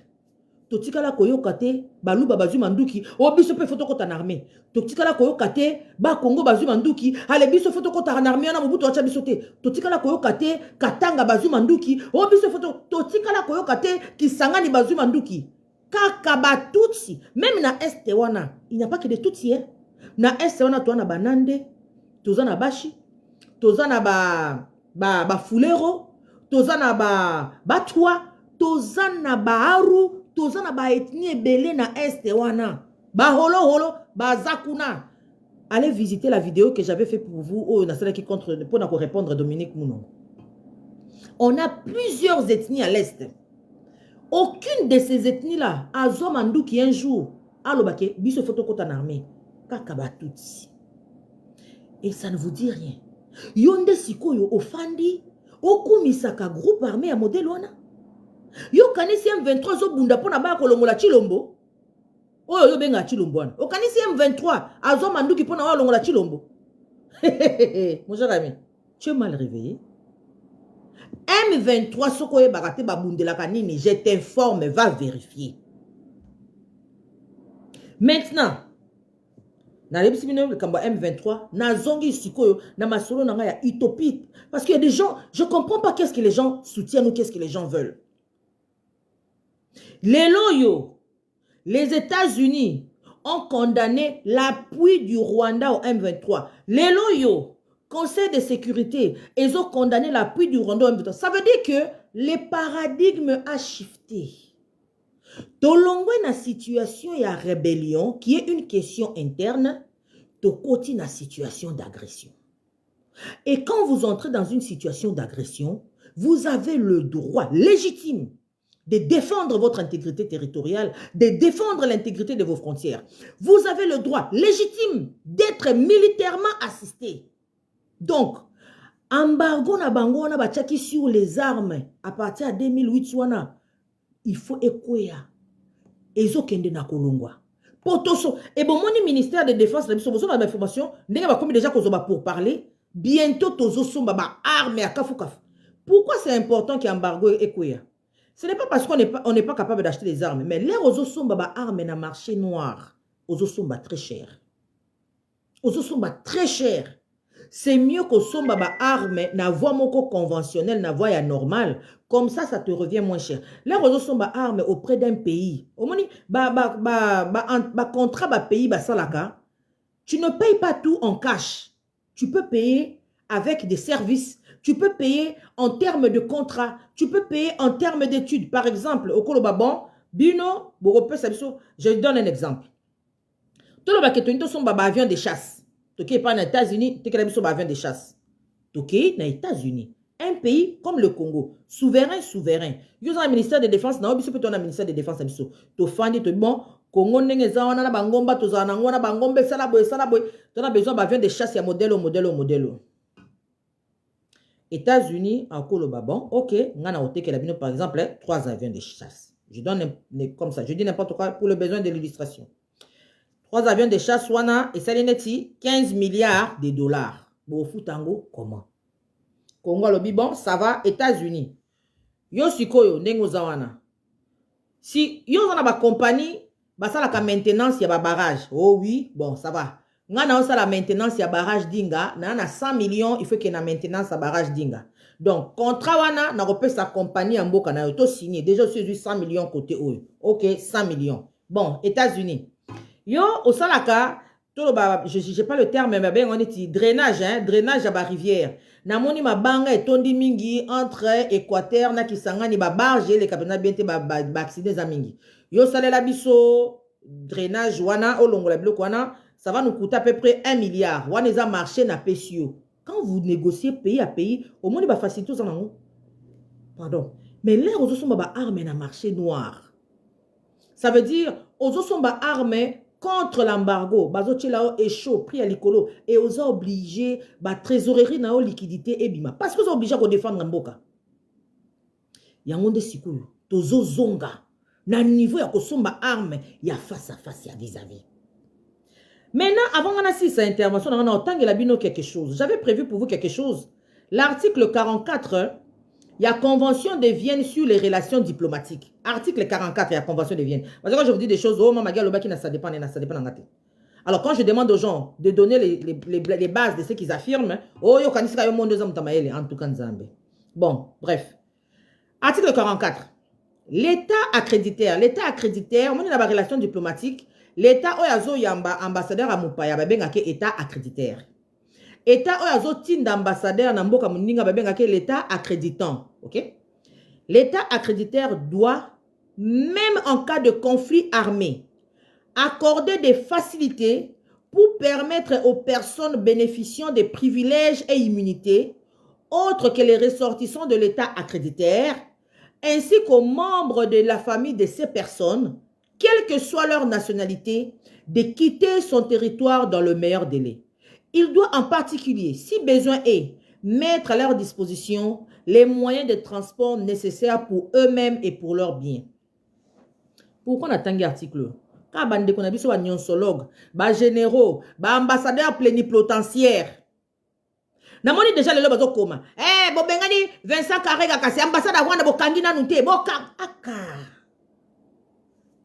Totikala koyokate balu babazu manduki o biso pe foto kota na armée. Totikala koyokate ba Congo bazu manduki ale biso foto kota na armée na Mobutu acha biso te. Totikala koyokate Katanga bazu manduki o biso foto. Totikala koyokate Kisangani bazu manduki. Kaka ba Tutsi, même na Est wana, il n'y a pas que des Tutsi hein. Na Est wana to na Banande, tozana Bashi, tozana ba Fulero, tozana ba Twa, tozana ba Aru. Tozana ba ethnie belé na Est wana. Ba holo, ba zakuna. Allez visiter la vidéo que j'avais fait pour vous. Oh, na celle qui contre pour répondre à Dominique Mounon. On a plusieurs ethnies à l'Est. Aucune de ces ethnies-là a Zomandou qui un jour a l'obake biso photo kota na armée. Kakaba tutsi. Et ça ne vous dit rien. Yonde sikoyo ofandi okumisaka groupe armé à modèle wana. Yo kanisi M23 zo bunda pona ba kolongola Chilombo. Oyo yo benga Chilombo wana. O kanisi M23 azo manduki pona wa longola Chilombo. Mon cher ami, tu es mal réveillé. M23 soko ye bagate ba bundela kanini, je t'informe, va vérifier. Maintenant, na lebisi bino le kamba M23 na zongi sikoyo na masolo na nga ya utopie parce qu'il y a des gens, je comprends pas qu'est-ce que les gens soutiennent ou qu'est-ce que les gens veulent. Les loyaux, les États-Unis ont condamné l'appui du Rwanda au M23. Les loyaux, Conseil de sécurité, ils ont condamné l'appui du Rwanda au M23. Ça veut dire que le paradigme a shifté. Tolongwe na situation ya rébellion, qui est une question interne, to koti na situation d'agression. Et quand vous entrez dans une situation d'agression, vous avez le droit légitime de défendre votre intégrité territoriale, de défendre l'intégrité de vos frontières. Vous avez le droit légitime d'être militairement assisté. Donc, embargo na bango na bachaki sur les armes à partir de 2008 wana, il faut écouer. Ezo kende na kolongwa. Potoso, et bon, mon ministère de défense, la mission de l'information, n'est pas comme déjà qu'on pour parler, bientôt tozo somba ba armes à kafu kafu. Pourquoi c'est important qu'il y ait embargo écouer? Ce n'est pas parce qu'on n'est pas capable d'acheter des armes, mais les Ozosomba armes dans le marché noir, Ozosomba très cher. Ozosomba très cher. C'est mieux que Somba armes na voie moko conventionnelle, na voie normale. Comme ça te revient moins cher. Les Ozosomba armes auprès d'un pays. Au moins, contrat ba pays ba salaka. Tu ne payes pas tout en cash. Tu peux payer avec des services. Tu peux payer en termes de contrat. Tu peux payer en termes d'études. Par exemple, au Kolobabon, Bino, je donne un exemple. Tout le baketonito sont avions de chasse. Tu n'es pas aux États-Unis, tu es avion de chasse. Tu es aux États-Unis. Un pays comme le Congo, souverain, souverain. Vous avez un ministère de défense, non, vous avez un ministère de défense. Tu fais des bon, Congo n'est pas na bangomba, tu as na bangombe, salaboy. Tu as besoin d'avion de chasse, à modèle. États-Unis, en Koloba, bon, ok, par exemple, 3 avions de chasse. Je donne comme ça, je dis n'importe quoi pour le besoin de l'illustration. 3 avions de chasse, wana, et ça n'est 15 milliards de dollars. Bon, foutango, comment? Congo, le bon, ça va, États-Unis. Yo sikoyo, nengo zawana. Si yo on a ma compagnie, bah ça la maintenance, il y a un barrage. Oh oui, bon, ça va. Ngana on la maintenance, il y a barrage dinga. Na 100 millions, il faut qu'il y ait une maintenance à barrage dinga. Donc, contrat wana, na repère sa compagnie en boka na auto signé. Déjà, je 100 millions côté eux. Ok, 100 millions. Bon, États-Unis. Yo, au salaka, je n'ai pas le terme, mais ben, on est drainage, hein, drainage à la rivière. Namoni ma banga et tondi mingi entre Équateur na Kisangani ba barge les kapena biente ba accident za mingi. Yo sale la biso drainage wana olongo la bloc wana, ça va nous coûter à peu près 1 milliard. Wana za marché na pesio. Quand vous négociez pays à pays, au moins il va faciliter ça nango. Pardon. Mais là aux sont ba armes na marché noir. Ça veut dire aux sont ba armes contre l'embargo, bazochela est chaud, prix à l'icolo, et aux a obligé, trésorerie na liquidité et bima. Parce que vous obligé à défendre Mboka. Yangonde sikoyo, tozo zonga, na niveau ya kosomba arme, ya face à face, ya vis-à-vis. Maintenant, avant qu'on assiste à intervention, on a entendu la bino quelque chose. J'avais prévu pour vous quelque chose. L'article 44, il y a Convention de Vienne sur les relations diplomatiques. Article 44, il y a Convention de Vienne. Parce que quand je vous dis des choses, oh, maman, ça dépend. Alors, quand je demande aux gens de donner les bases de ce qu'ils affirment, oh, yo, kanisika yo monde en tout cas, bon, bref. Article 44. L'État accréditaire, on est dans la relation diplomatique, l'État, oyazo yamba, ambassadeur à Moupaya, babengake État accréditaire. État oyazo tinda ambassadeur na mboka muninga babengake l'État accréditant. Ok? L'État accréditaire doit, même en cas de conflit armé, accorder des facilités pour permettre aux personnes bénéficiant des privilèges et immunités, autres que les ressortissants de l'État accréditaire, ainsi qu'aux membres de la famille de ces personnes, quelle que soit leur nationalité, de quitter son territoire dans le meilleur délai. Il doit en particulier, si besoin est, mettre à leur disposition les moyens de transport nécessaires pour eux-mêmes et pour leurs biens. Pourquoi on attend cet article? Quand on a dit qu'on a un nyonsologue, un généraux, un ambassadeur plénipotentiaire. Namoni déjà le lobazo koma. Eh, bobengani Vincent Karega kasi ambassadeur wana bokangi na nute boka aka.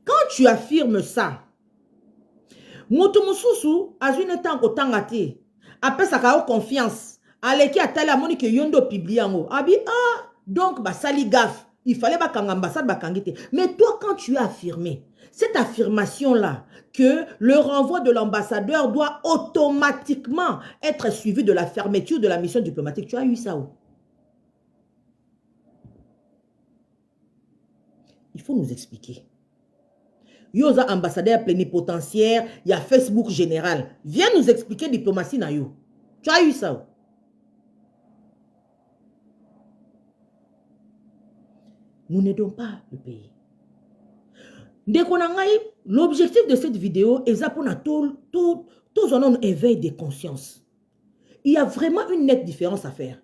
Quand tu affirmes ça, mutu mususu azwine tango tangati. Après ça ka confiance. Aleki atali amoni ke yondo publie yango. Abi ah, donc ba sali gaffe. Il fallait ba kanga ambassade ba kangite. Mais toi quand tu as affirmé cette affirmation-là, que le renvoi de l'ambassadeur doit automatiquement être suivi de la fermeture de la mission diplomatique. Tu as eu ça où? Il faut nous expliquer. Il y a un ambassadeur plénipotentiaire, il y a Facebook général. Viens nous expliquer diplomatie na yo. Tu as eu ça où? Nous n'aidons pas le pays. L'objectif de cette vidéo est pour un éveil de conscience. Il y a vraiment une nette différence à faire.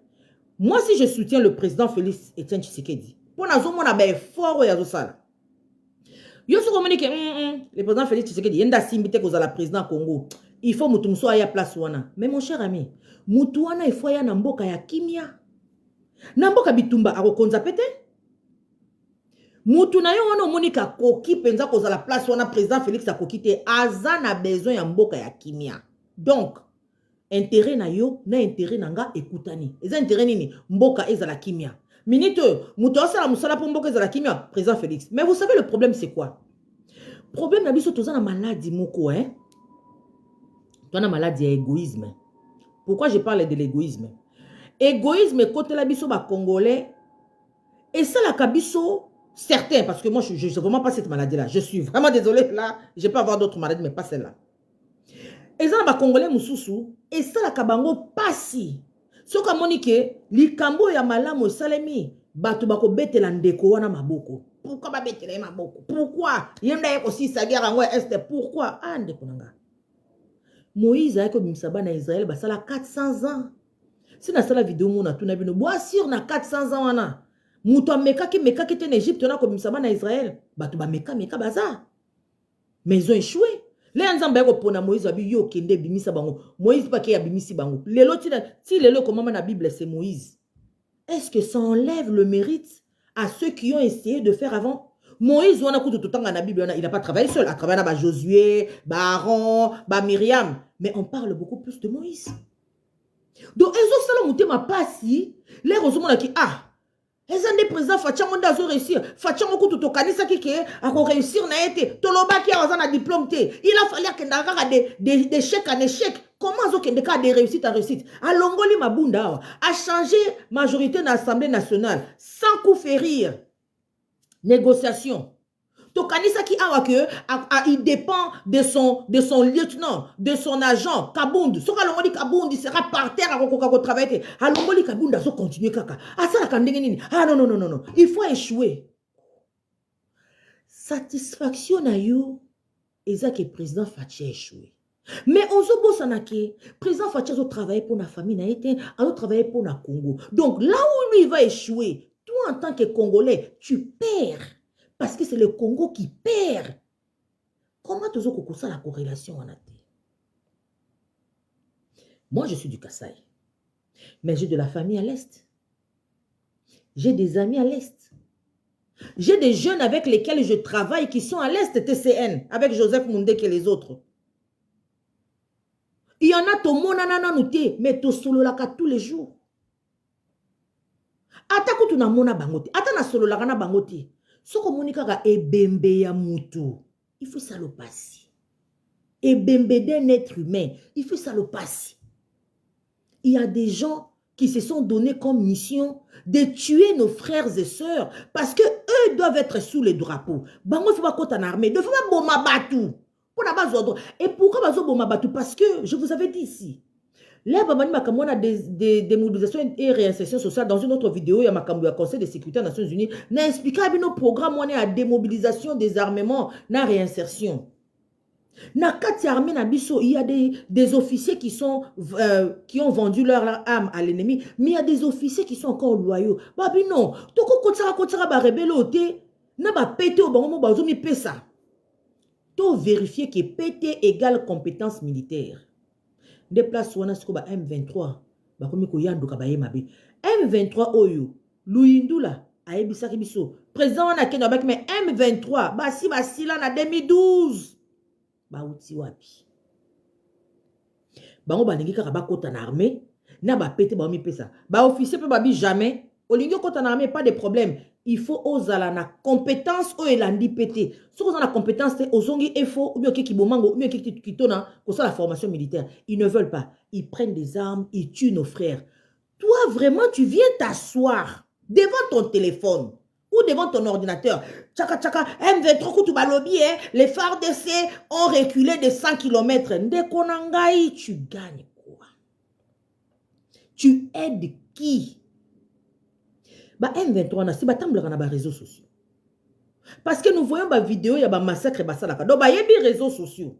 Moi, si je soutiens le président Félix Etienne Tshisekedi, pour nous avons un fort et à ça. Je suis communiqué le président Félix Tshisekedi, il y a un simbité que la président Congo. Il faut que nous à place wana. Mais mon cher ami, mutuana il faut ya namboka ya kimia. Namboka bitumba a rekonza pete. Mutu na yo wana monika koki penza koza la place wana président Félix a kokite aza na besoin ya mboka ya kimia. Donc intérêt na yo na intérêt nanga ekutani. Eza intérêt nini mboka eza la kimia. Minute mutu asala musala pour mboka eza la kimia président Félix. Mais vous savez le problème c'est quoi? Problème na biso toza na maladie moko hein. Toza na maladie ya égoïsme. Pourquoi je parle de l'égoïsme? Égoïsme côté la biso ba congolais et ça la kabiso certains, parce que moi, je n'ai vraiment pas cette maladie-là. Je suis vraiment désolé, là. Je peux avoir d'autres maladies, mais pas celle-là. Et ça, les Congolais, Moussoussou, et ça, la Kabango, pas si. Soka monike, likambo ya malamu salemi, batu bako betela ndeko wana maboko. Pourquoi ba betela maboko? Pourquoi? Yenda yeko si sagia rango este, pourquoi? Ah, ndeko nanga. Moïse a yeko bimsaba na Israël, basala 400 ans. Si na sala vidéo mona tuna bino, bois sûr na 400 ans wana. Mouto meka ki ten Égypte, na ko bimsaba na Israël. Batu ba meka baza. Mais ils ont échoué. Les gens qui ont Moïse, yo kende bimisa bango. Moïse pas qui a bimisi bango. Lelo si lelo comment la Bible c'est Moïse. Est-ce que ça enlève le mérite à ceux qui ont essayé de faire avant? Moïse, on a tout le temps dans la Bible, il n'a pas travaillé seul. Il a travaillé avec Josué, Aaron, Myriam. Mais on parle beaucoup plus de Moïse. Donc, ils ont ma passi. Les gens qui les gens présents Fatchango d'azo réussir. Fatchango ko to kanisa kike a ko réussir na été. Toloba ki a un diplôme te. Il a fallu que ndaka des chèques en échec. Comment zo kende ka de réussite à réussite. A longoli mabunda a changé majorité dans l'Assemblée nationale sans coup férir. Négociation. To kanisa ki awa que il dépend de son lieutenant, de son agent, Kabound. Soka longoli Kabound, il sera par terre à travailler. A longoli Kabound a continuer kaka. Ah ça la kandenge nini. Ah non. Il faut échouer. Satisfaction na yo, eza que président Fachi a échoué. Mais on se bosse en aké. Président Fachi a travaillé pour la famille na été, a travaillé pour la Congo. Donc là où lui il va échouer, toi en tant que Congolais, tu perds. Parce que c'est le Congo qui perd. Comment tu as la corrélation en athée? Moi, je suis du Kasaï. Mais j'ai de la famille à l'Est. J'ai des amis à l'Est. J'ai des jeunes avec lesquels je travaille qui sont à l'Est TCN, avec Joseph Mundek et les autres. Il y en a tout le monde à noter, mais tout solo laka tous les jours. Ata kutu na mona bangote, ata na solo laka na bangote. Soko monika ga ebembe ya mutu, il faut ça le passer. Ebembe d'un être humain, il faut ça le passer. Il y a des gens qui se sont donnés comme mission de tuer nos frères et sœurs parce que eux doivent être sous les drapeaux. Bango faut pas côté en armée, de faut pas boma batu. Et pourquoi bazo boma batu? Parce que je vous avais dit ici. Là, on a des mobilisations et réinsertion sociale. Dans une autre vidéo, il y a le Conseil de sécurité des Nations Unies. On a expliqué nos programmes, on est à démobilisation, désarmement, na réinsertion. Na kati armée na biso, il y a des officiers qui ont vendu leur âme à l'ennemi, mais il y a des officiers qui sont encore loyaux. Babi non, toko kotsara ba rebelle oté, na ba pété au bango bazo mi pesa. To vérifier que pété égale compétence militaire. Des places où on a ce M23, bah comme il y a M23 oyo, Louindula, Aebisa Kibiso, président on a qu'un avec mais M23, bah si là en 2012, bah outi wapi. Bah on va n'engi kaka ba kota na armée, na ba pété ba mi pesa, bah officier peut ba bi jamais, au lingo kota na armée pas de problème. Il faut osala na compétence o elandi pété. Si vous avez la compétence, ozongi efo ou bien qui bomango ou bien qui tona pour ça la formation militaire. Ils ne veulent pas. Ils prennent des armes, ils tuent nos frères. Toi vraiment tu viens t'asseoir devant ton téléphone ou devant ton ordinateur. Tchaka M23 kutuba lobby les FARDC ont reculé de 100 km. Ndekonangai, tu gagnes quoi? Tu aides qui? Bah M23 na si batamblaka na ba réseaux sociaux. Parce que nous voyons ba vidéo ya ba massacre basalaka. Donc ba yebi réseaux sociaux.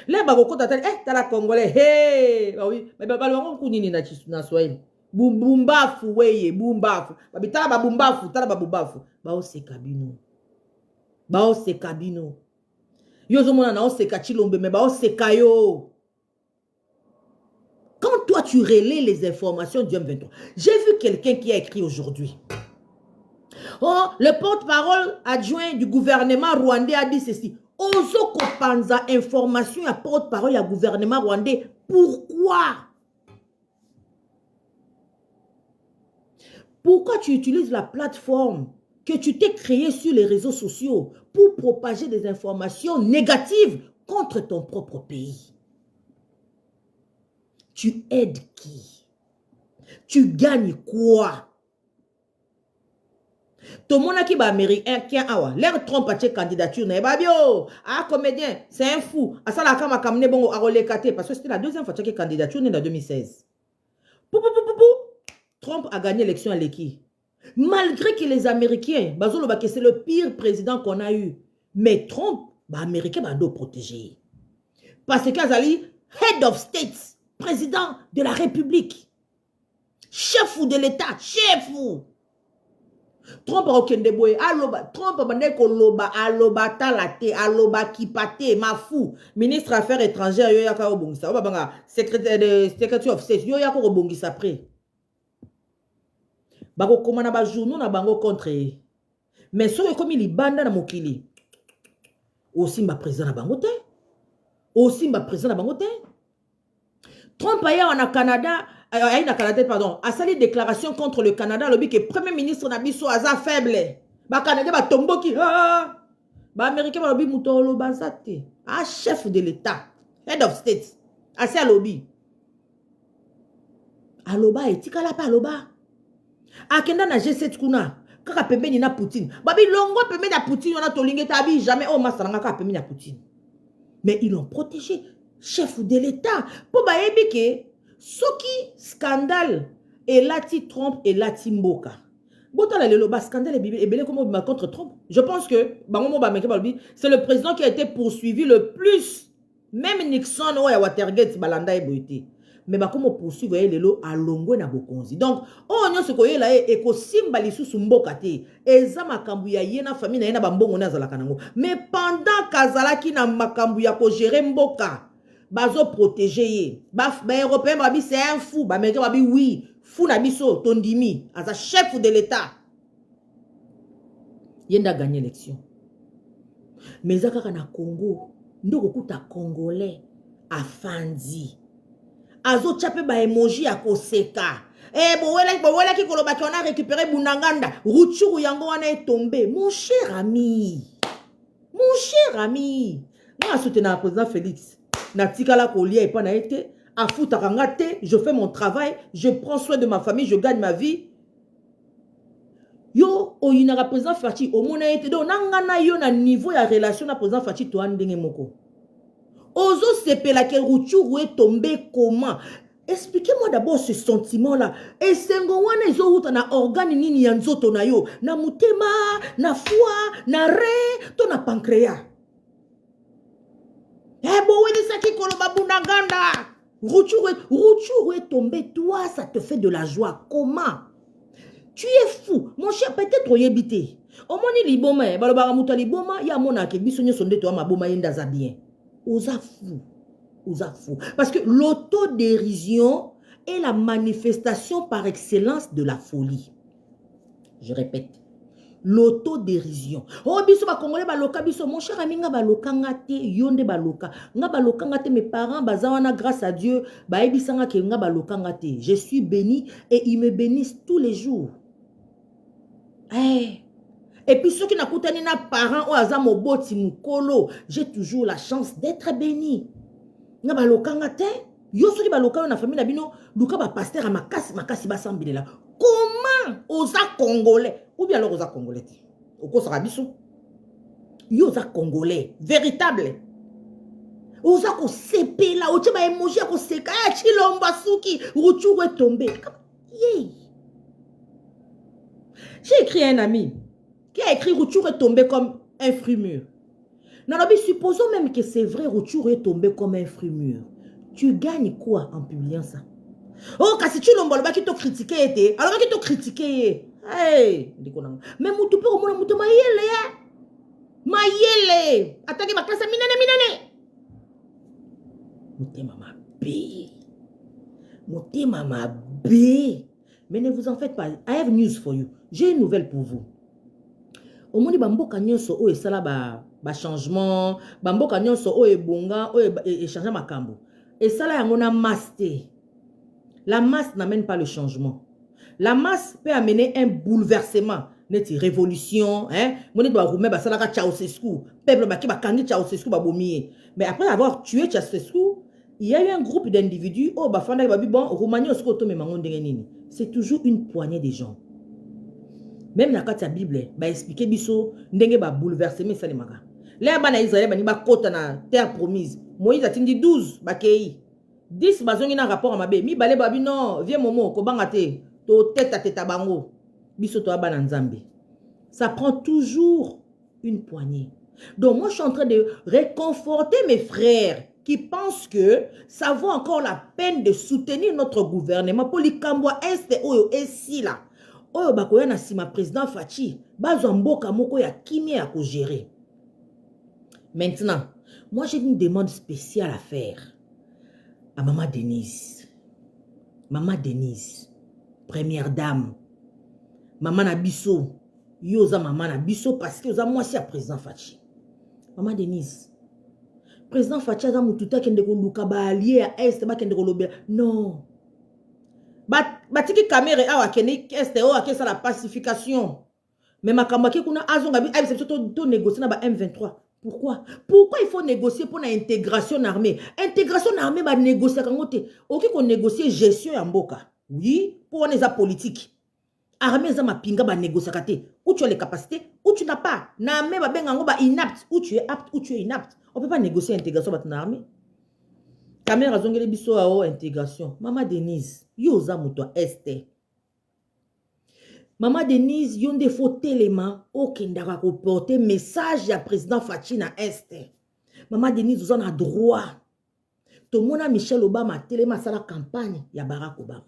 Là ba kokota tel tala congolais. Hey, bah oui, mais ba balwango kunini na Swahili. Bumbafu weye, bumbafu. Ba bitala ba bumbafu, tala ba bumbafu. Ba o se kabino. Ba o se kabino. Yo zo mona na o se kachilombe mais ba o se kayo. Quand toi, tu relais les informations du M23, j'ai vu quelqu'un qui a écrit aujourd'hui. Oh, le porte-parole adjoint du gouvernement rwandais a dit ceci. Ozo Kopanza, information à porte-parole du gouvernement rwandais. Pourquoi? Pourquoi tu utilises la plateforme que tu t'es créée sur les réseaux sociaux pour propager des informations négatives contre ton propre pays? Tu aides qui? Tu gagnes quoi? Tout le monde qui est américain, l'air Trump a été candidature, comédien, c'est un fou. Parce que c'était la deuxième fois qu'il a candidature en 2016. Trump a gagné l'élection à l'équipe. Malgré que les Américains, c'est le pire président qu'on a eu. Mais Trump, les Américains doivent protéger. Parce qu'Azali, head of state, président de la République, chef de l'État, chef. Trump a aucun déboé. Trump a dit que aloba talate, aloba kipate, ma fou. Ministre Affaires étrangères, yoya ka obongisa. Secrétaire of State, yoya ka obongisa après. Bako komana ba journaux na bango contre. Mais soki comme il banda na mokili. Aussi ma président na bango te. Aussi ma président na bango te. Trump a en Canada, pardon, a sali déclaration contre le Canada, le que premier ministre na biso aza faible. Ba Canada ba tombo ki ba américain ba lobi mutolo bazate. A chef de l'État, head of state. Asi a lobby. Aloba etikala pa aloba. Akenda na G7 kuna kaka pembeni na Poutine. Babi longo pembeni na Poutine on a tolinge tabi jamais oh masaranga kaka pembeni na Poutine. Mais ils l'ont protégé, chef de l'État. Pour baebi ke soki scandale et lati Trump et lati Mboka. Botala le loba scandale et belé comme contre Trump. Je pense que c'est le président qui a été poursuivi le plus. Même Nixon ou Watergate balanda e boité. Mais comment poursuivre les lots à longo na bokonzi. Donc on a ce ko yela e ko simba lisusu Mboka te. Eza makambu ya yena famille na yena bambongo na zala kanango. Mais pendant kazalaki na makambu ya ko gérer Mboka, bazo protéger ye. Ba européen babi c'est un fou, ba américain babi oui, fou na biso tondimi as chef de l'État. Yenda gagné l'élection. Mais zaka na Congo, ndoko kuta congolais afandi. Azo tchape ba emoji ya koseka. Bowela ki koloba ki on a récupéré Bunanganda. Ruchuru yango wana est tombé. Mon cher ami. Mon cher ami. Moi, soutenir le président Félix. Natikala kolia et pas na été. Afuta kangate. Je fais mon travail. Je prends soin de ma famille. Je gagne ma vie. Yo, oyinaka président Fachi. Au moins, na été. Donc, nangana yo na niveau ya relation na président Fachi. To andenge moko. Ozo sepela ke Ruchuru est tombé comment? Expliquez-moi d'abord ce sentiment-là. Et sengo wana ezo uta na organe nini ya nzoto na yo. Na mutema, na foie, na rein, to na pancréas. Eh bon, oui, c'est qui koloba Bunaganda. Ruchuru est tombé. Toi, ça te fait de la joie. Comment? Tu es fou. Mon cher, peut-être oyebité. Au moins, ni liboma, balobara muta liboma, ya mona ke bisonye sonde to ma boma yenda za bien. Oza fou. Parce que l'autodérision est la manifestation par excellence de la folie. Je répète. L'autodérision. Oh, biso ba congolais baloka biso. Mon cher ami, nga baloka ngate, yonde baloka. Nga baloka ngate, mes parents, bazawana, grâce à Dieu, ba ebisanga ke nga baloka ngate. Je suis béni et ils me bénissent tous les jours. Hey. Et puis ceux qui n'ont pas de parents ou azam oboti mukolo, j'ai toujours la chance d'être béni. Nga baloka ngate, yo soki baloka na famille na bino, luka ba pasteur a makasi basambilela. Comment osa congolais ou bien alors osa congolais? Oko sarabiso. Yo osa congolais, véritable. Osa ko sepe la, oche ba emoji ko seka, chilomba suki, Ruchuru est tombé. Yeah. J'ai écrit à un ami qui a écrit Ruchuru est tombé comme un fruit mûr. Non, supposons même que c'est vrai, Ruchuru est tombé comme un fruit mûr. Tu gagnes quoi en publiant ça? Oh, quand tu l'as qui t'a critiqué, alors qui t'a critiqué. Hey, mais moutou peut au moins moutou maïele. Attaquez ma classe minane. Mouté mama B. Mais ne vous en faites pas. I have news for you. J'ai une nouvelle pour vous. Au moins, bamboka nyonso o esala ba changement, bamboka nyonso o ebonga, o changer makambo. Et ça là yango na masse. La masse n'amène pas le changement. La masse peut amener un bouleversement, une révolution, hein. Moni doit remettre ça là Ceausescu, peuple ba ki ba kangi Ceausescu ba bomier. Mais après avoir tué Ceausescu, il y a eu un groupe d'individus oh ba fanda ba bi bon Roumanie osko to me mango ndenge nini. C'est toujours une poignée de gens. Même dans la Bible, ba expliquer biso ndenge ba bouleversement ça les maga. Les bana Israël ba ni ba kota na terre promise. Moïse a tindi 12 ba kei. 10 bazongi na rapport à mabe. Mi balé babi non, viens momo, kobangate. To tête à tête à bango. Biso to abana nzambe. Ça prend toujours une poignée. Donc moi je suis en train de réconforter mes frères qui pensent que ça vaut encore la peine de soutenir notre gouvernement pour les Kambwa Est oyo esi là. Oyo bakoya na sima président Fachi, bazo mboka moko ya kimia ya ko gérer. Maintenant, moi j'ai une demande spéciale à faire à Maman Denise. Maman Denise, première dame. Maman Nabiso, yoza Maman Nabiso parce que yoza moi c'est à président Fachi. Maman Denise. Président Fachi a mututa kende ko luka ba allié à Est ba kende ko lobe. Non. Batiki caméra awa kende Est o akesa la pacification. Mais makamba ke kuna azonga bi ay to négocier na ba M23. Pourquoi? Pourquoi il faut négocier pour l'intégration armée? Intégration armée ba négocier kangote. OK qu'on négocie gestion ya mboka. Oui, pour les politique. Armée za mapinga ba négocier kate. Où tu as les capacités, où tu n'as pas. Na armée ba bengango ba inapte, où tu es apte, où tu es inapte. On peut pas négocier intégration ba armée. Caméra zongele biso a intégration. Maman Denise, yoza muto este. Maman Denise, yon de faux éléments au kendara ko porter message à président Fachi na Est. Maman Denise, vous en a droit. To mona Michelle Obama téléma sa la campagne ya Barack Obama.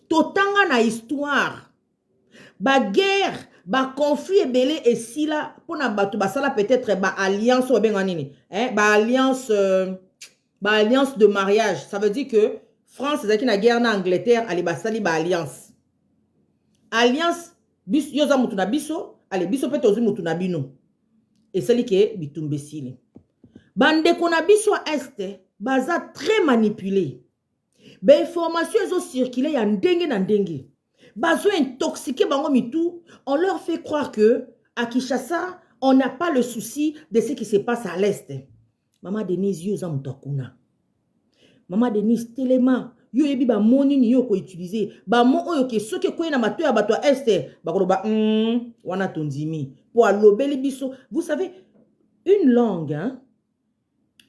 To tanga na histoire. Ba guerre, ba conflit ebele et si la pona batu ba sala peut-être ba alliance ou ben nini, hein, ba alliance de mariage. Ça veut dire que France ezaki na guerre na Angleterre, ali ba sali ba alliance. Alliance bis yoza mutu na biso, ale biso pe tozu mutu na bino. Et celle qui est bitumbesili. Bande ko na biso Est, baza très manipulé. Ba information ezo circuler ya ndenge na ndenge. Bazo intoxiqué bango mitou, on leur fait croire que à Kinshasa, on n'a pas le souci de ce qui se passe à l'Est. Maman Denise yoza mutu akuna. Maman Denise tellement yo yebi ba moni ni yo ko utiliser ba mo oyo ke soki ko na mato ya bato ya Est ba ko ba wana tondimi pour alobeli biso. Vous savez, une langue, hein,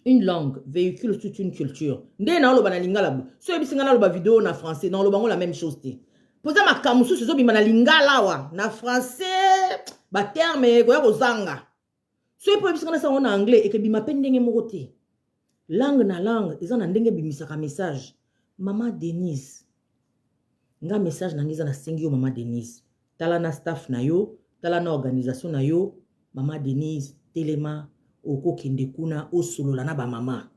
une langue véhicule toute une culture. Ndé na loba na lingala bu so yebi singa na loba vidéo na français na loba ngo la même chose te. Poza makamusu so bima na lingala wa na français ba terme ko ya ko zanga so yebi singa na sa na anglais et que bima pendenge moko te. Langue na langue eza na ndenge bimisaka message. Maman Denise, nga message nangiza na sengi yo Maman Denise. Tala na staff na yo, tala na organisation na yo, Maman Denise, telema, oko kende kuna, osolola na ba mama.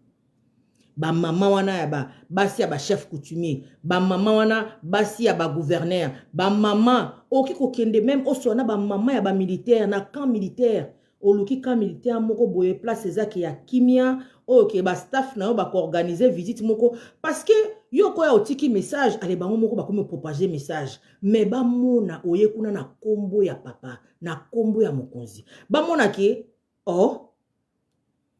Ba mama wana ya basi ya ba chef coutumier, ba mama wana basi ya ba gouverneur, ba mama, oki ko kende même osolola na ba mama ya ba militaire, na camp militaire. Oluki camp militaire moko boye place ezaki ya kimia, ok, ba staff na yo ba ko organiser visite moko parce que yo ko ya otiki message ale bango moko ba komi propager message mais ba mona oye kuna na kombo ya papa na kombo ya mokonzi ba mona ke oh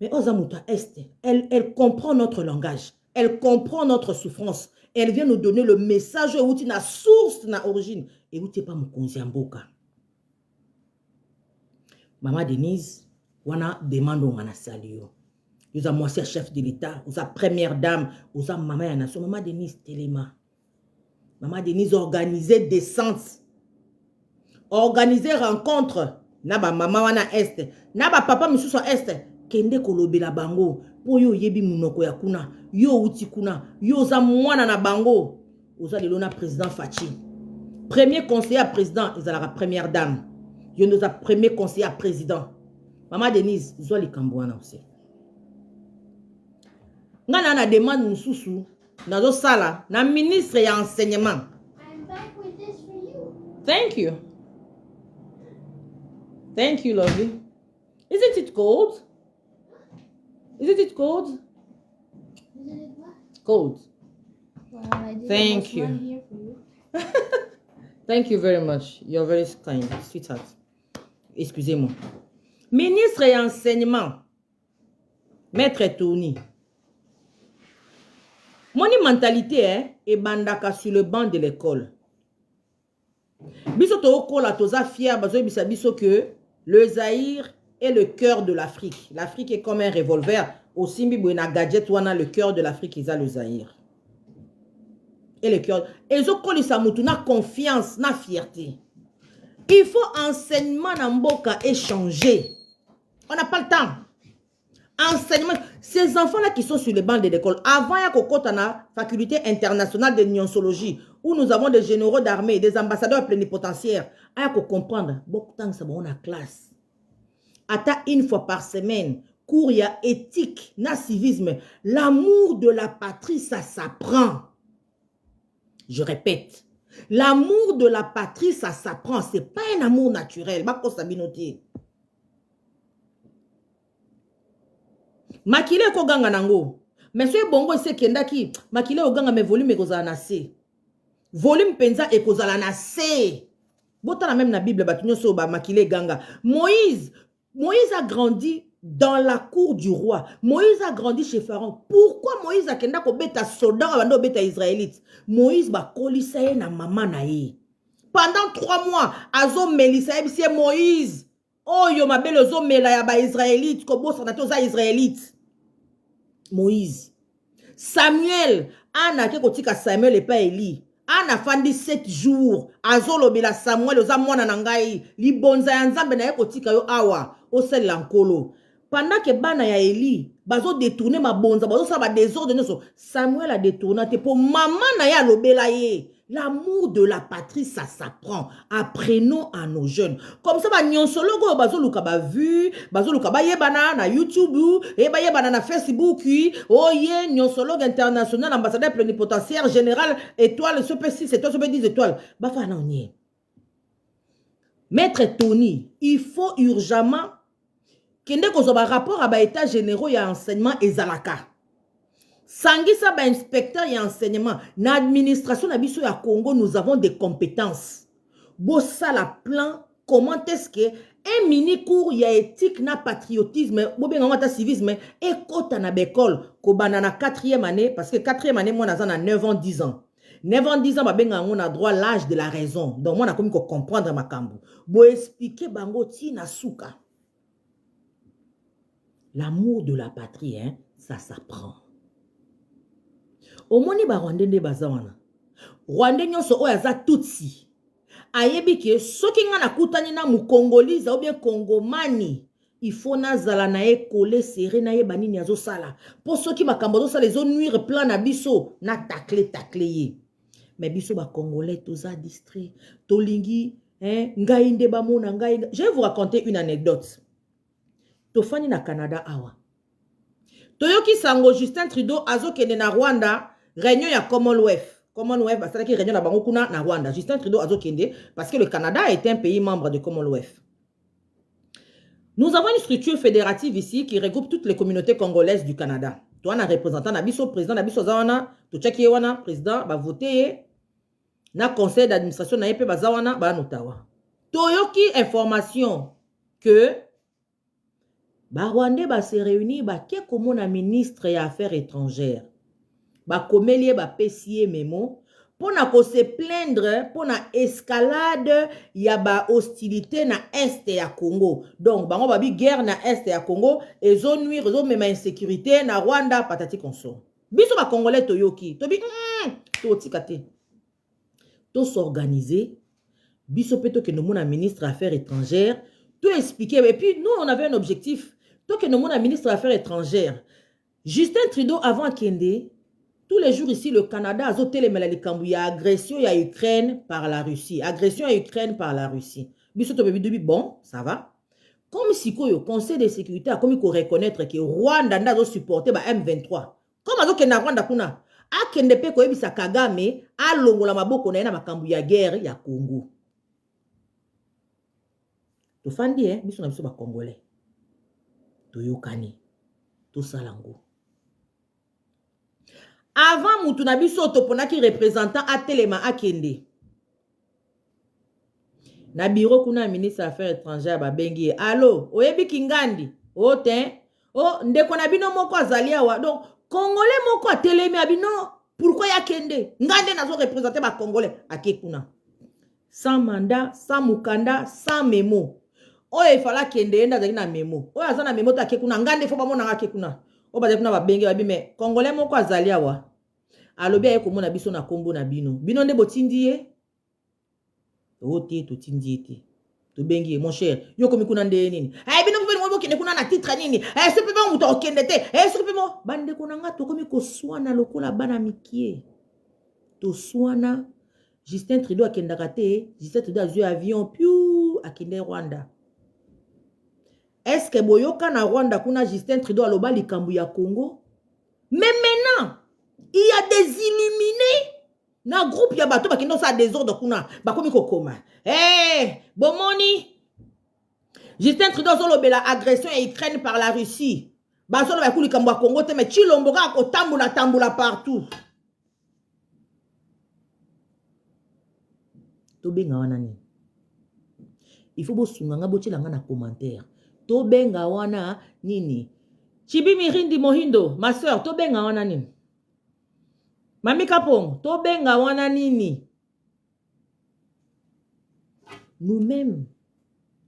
mais oza muto Est elle comprend notre langage, elle comprend notre souffrance, elle vient nous donner le message outi na source na origine et outi pas mokonzi ya mboka. Maman Denise wana demande on na salio. Vous avez moi chef de l'État, vous avez première dame, vous avez maman ya nation. Maman Denise Téléma. Maman Denise organisait descente. Organiser rencontre. Naba maman wana Est. Naba papa misusu Est. Kende kolobe la bango. Po yo yebi munoko ya kuna. Yo uti kuna. Yo za mwana na bango. Oza lelona président Fachi. Premier conseiller à président, ils ont la première dame. Yo nous a premier conseiller à président. Maman Denise, zo li kambwana aussi. Ngana na demande mususu na zo sala na ministre ya enseignement. I'm back with this for you. Thank you. Thank you, lovely. Isn't it cold? Isn't it cold? Is it what? Cold. Well, I did Thank you. one here for you. Thank you very much. You're very kind, sweetheart. Excusez-moi. Ministre et enseignement. Maître Tony. Mon mentalité est bandaka sur le banc de l'école. Biso to okola toza fier bazo bisa biso que le Zaïre est le cœur de l'Afrique. L'Afrique est comme un revolver. Aussi, na gadget, wana le cœur de l'Afrique, ils ont le Zaïre. Et le cœur. Et ils ont confiance, na fierté. Il faut enseignement dans Mboka échanger. On n'a pas le temps. Enseignement. Ces enfants-là qui sont sur les bancs de l'école, avant, il y a la faculté internationale de nionsologie, où nous avons des généraux d'armée, des ambassadeurs plénipotentiaires. Il y a comprendre. Beaucoup de temps, ça va en classe. Ata une fois par semaine, cours, il y a éthique, na civisme. L'amour de la patrie, ça s'apprend. Je répète. L'amour de la patrie, ça s'apprend. Ce n'est pas un amour naturel. Makile ko ganga nango. Mais ce bongo se kendaki, makile o ganga me volume ekozala na se. Volume penza ekozala na se. Botala même na Bible batunyo so ba makile ganga. Moïse a grandi dans la cour du roi. Moïse a grandi chez Pharaon. Pourquoi Moïse a kenda ko beta soldat bando beta israélite? Moïse ba kolisa na mama na ye. Pendant 3 mois, azo melisa c'est Moïse. Oh yo mabele ozo mela ya ba israélite ko bosa na toza israélite. Moïse. Samuel, Anna ke kotika Samuel et pas Eli. Anna fandi 7 jours. Azolo bela Samuel oza mwana na ngai. Li bonza ya nzambe na ye kotika yo awa. Osel lankolo. Pendant que bana ya Eli, bazo détourner ma bonza, bazo sa ba désordre nyonso. Samuel a détourné te pour maman na ya lobela ye. L'amour de la patrie, ça s'apprend. Apprenons à nos jeunes. Comme ça, ba nyonsolo go bazo luka ba vu, bazo luka ba yebana na YouTube, e ba yebana na Facebook, oh ye nyonsologue international, ambassadeur plénipotentiaire, général, étoile, CP6 étoiles, CP10 étoiles. Ba fa na onye. Maître Tony, il faut urgemment kende ko zo ba rapport à ba état généraux ya enseignement ezalaka. Sangisa ba inspecteur et enseignement. Na administration na biso ya Congo, nous avons des compétences. Bossa la plan, comment est-ce que un mini cours ya éthique na patriotisme, bobenga ngata civisme, et kota na bekol, ko banana 4e année, parce que 4e année, moi, na 9 ans, 10 ans. 9 ans, 10 ans, babenga on a droit l'âge de la raison. Donc, moi, na komi ko comprendre ma kambu. Bo expliquer bango ti na suka. L'amour de la patrie, hein, ça s'apprend. Omoni ba Rwandais nde bazawana. Rwandais nyonso oyo aza tutsi. Ayebi ke soki nga nakutani na mukongoliza ou bien kongomani, il faut nazala na ye kole serré na ye banini azo sala. Po soki makambo azo sala ezo nuire plan na biso na takle ye. Mais biso ba congolais toza distrait. Tolingi, hein, ngai nde ba mona ngai. Je vais vous raconter une anecdote. Tofani na Canada awa. Toyoki sango Justin Trudeau azo kende na Rwanda. Réunion ya Commonwealth. Commonwealth, c'est qui réunion na Bangokuna na Rwanda. Justin Trudeau a kende parce que le Canada est un pays membre de Commonwealth. Nous avons une structure fédérative ici qui regroupe toutes les communautés congolaises du Canada. Toi, un représentant, nabiso président, nabiso zawana, to chaki wana président, ba voter na conseil d'administration na yepe bazawana ba notawa. Toyoki information que ba Rwandais ba se réunir ba ke komo na ministre ya affaires étrangères. Ba komelie ba pesie memo pour na ko se plaindre pour na escalade ya ba hostilité na est ya Congo. Donc bango ba bi guerre na est ya Congo ezo nuire ezo mema insécurité na Rwanda patati konso. Biso ba congolais toyoki to bi to tikate. To s'organiser biso peto que nous mon ministre affaires étrangères tout expliquer et puis nous on avait un objectif to que nous mon ministre affaires étrangères Justin Trudeau avant Kende. Tous les jours ici, le Canada a zoté les maladies. Il y a agression à Ukraine par la Russie. Agression à Ukraine par la Russie. Bon, ça va. Comme si le Conseil de sécurité a comme il faut reconnaître que Rwanda a supporté M23. Comme il y a Rwanda kuna. A Kendepe ko ebisa Kagame a longola maboko na ena makambu ya guerre ya Congo. To fandi biso na biso ba Congolais. To yokani. To salango. Avant Moutunabi Sotopona qui représentant à Telema à Kende. Na bureau kuna ministre affaires étrangères ba bengi. Allô, oyebi kingandi. O ten. O ndeko na bino moko azali awa. Donc Congolais moko a Telemi abino. Pourquoi ya Kende? Ngande nazo représenter ba Congolais à Kekuna. Sans mandat, sans mukanda, sans mémo. Oh, il fallait qu'il y ait na memo. Oh, azana memo ta kekuna ngande fo ba mona nga kekuna. Oh, ba dekuna ba benge ba bi mais congolais moko azali awa. Alobi aye ko mona biso na kombo na bino. Bino nde botindi ye. Ote to tindi ete. To bengi mon cher. Yo komi kuna nde nini. Eh bino bino mo kende kuna na titre nini. Eh se pe ba muto okende te. Eh se pe mo bande kuna nga to komi ko swana lokola bana mikie. To swana Justin Trudeau akendaka te. Justin Trudeau azui avion piu akende Rwanda. Est-ce que boyoka na Rwanda kuna Justin Trudeau aloba likambu ya Congo? Mais maintenant, il y a des illuminés. Na groupe ya bato bakendo sa désordre kuna bakomi kokoma. Eh, bomoni. Justin Trudeau zolobela agression à Ukraine par la Russie. Bazolo ba kuli kambo Congo te mais Chilombo ka ko tambula partout. To benga wana ni. Il faut bosunganga botilanga na commentaire. To benga wana nini. Chibi Mirindi Mohindo, ma soeur, to benga wana nini. Mami Kapong, to benga wana nini. Nous-mêmes,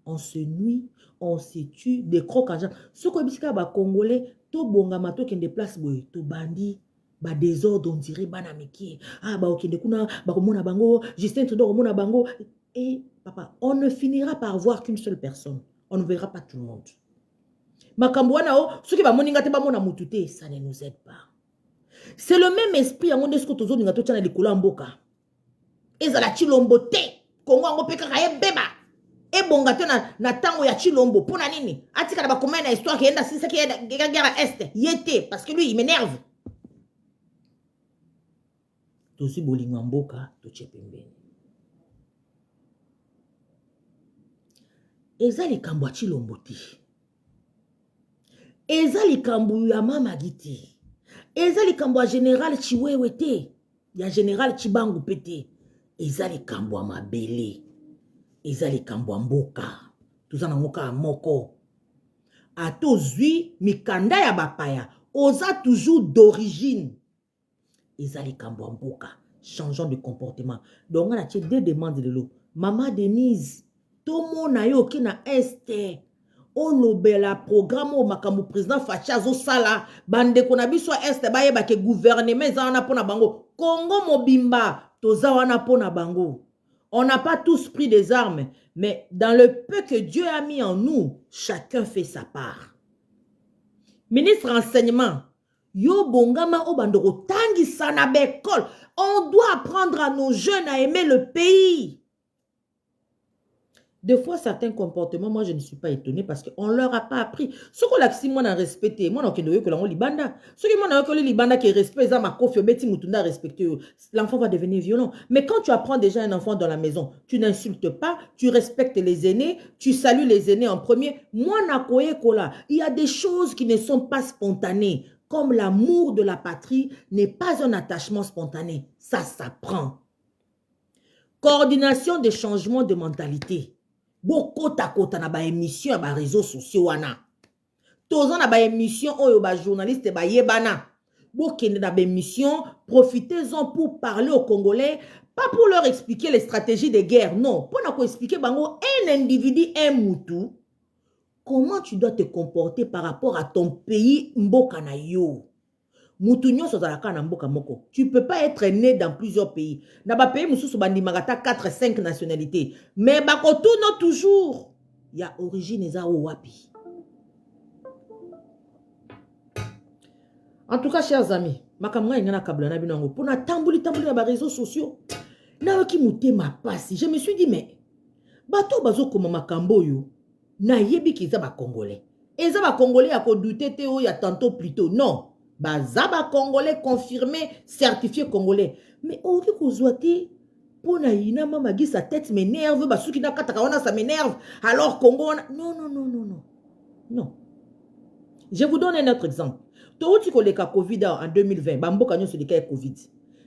on se nuit, on se tue, des crocs en genre. Ce que bisika ba Congolais, to bonga mato kende place boy, to bandi, ba désordre, on dirait banamiki. Ah, ba okende kuna, ba komona bango, Justin Trudeau komona bango. Et papa, on ne finira par voir qu'une seule personne. On ne verra pas tout le monde. Makambouana o, ceux qui va moninga te ba mona mutute, ça ne nous aide pas. C'est le même esprit en monde ce que tozo ninga to tchana likolo mboka. Ezala Chilombo te. Kongo ngo peka ka beba. E bonga te na tango ya Chilombo pona nini? Atika na ba komena na histoire qui enda sisa qui enda guerre est. Yete parce que lui il m'énerve. Tosi bolinga mboka to chepembeni. Ezali kambo Chilombo te. Ezali kambo ya mama giti. Ezali kambo ya général Chiwewe te. Ya général Chibangu pete. Ezali kambo ya mabele. Ezali kambo ya mboka. Tuzana mboka moko. Ato zui mikanda ya bapaya. Oza toujours d'origine. Ezali kambo ya mboka. Changeons de comportement. Donc on a deux demandes de l'eau. Maman Denise. Tomo na yo ki na este. Olobela programme au makambo président Fachazo Sala bande kona biso est ba yeba ke gouvernement za wana pona bango Congo mobimba toza wana pona bango. On n'a pas tous pris des armes, mais dans le peu que Dieu a mis en nous, chacun fait sa part. Ministre renseignement, yo bongama o bandoro tangi sana bekol. On doit apprendre à nos jeunes à aimer le pays. Des fois, certains comportements, moi, je ne suis pas étonnée parce qu'on ne leur a pas appris. Ce qu'on a si moi, on a respecté. Moi, on a que l'on libanda. Ce qui moi, on a que libanda qui respecte, ça m'a confié, beti mutunda respecté. L'enfant va devenir violent. Mais quand tu apprends déjà un enfant dans la maison, tu n'insultes pas, tu respectes les aînés, tu salues les aînés en premier. Moi, nakoye kola, il y a des choses qui ne sont pas spontanées. Comme l'amour de la patrie n'est pas un attachement spontané. Ça s'apprend. Coordination des changements de mentalité. Beaucoup kota na ba émission ba réseaux sociaux wana. Tozan na ba émission oyo ba journaliste ba yebana. Bokende na ba émission, profitez-en pour parler aux Congolais, pas pour leur expliquer les stratégies de guerre, non, pour na ko expliquer bango un individu un mutu. Comment tu dois te comporter par rapport à ton pays mboka na yo. Mutunyo sozalaka na mboka moko. Tu peux pas être né dans plusieurs pays. Na ba pays mususu bandimagata 4-5 nationalités. Mais bakotuno toujours. Ya origine eza wapi. En tout cas, chers amis, makamwa ingana kabla na binango pour na tambuli na ba réseaux sociaux. Na waki mutema pasi. Je me suis dit mais bato bazo koma makambo yo na yebi ki za ba congolais. Eza ba congolais ya ko douter te o ya tantôt plutôt. Non. Bazaba congolais confirmé, certifié congolais. Mais oki kozwati pona ina mama gi sa tête m'énerve, basuki na kataka wana ça m'énerve. Alors Congo non non non non non. Non. Je vous donne un autre exemple. Touti koleka Covid en 2020, bamboka nyo solika Covid.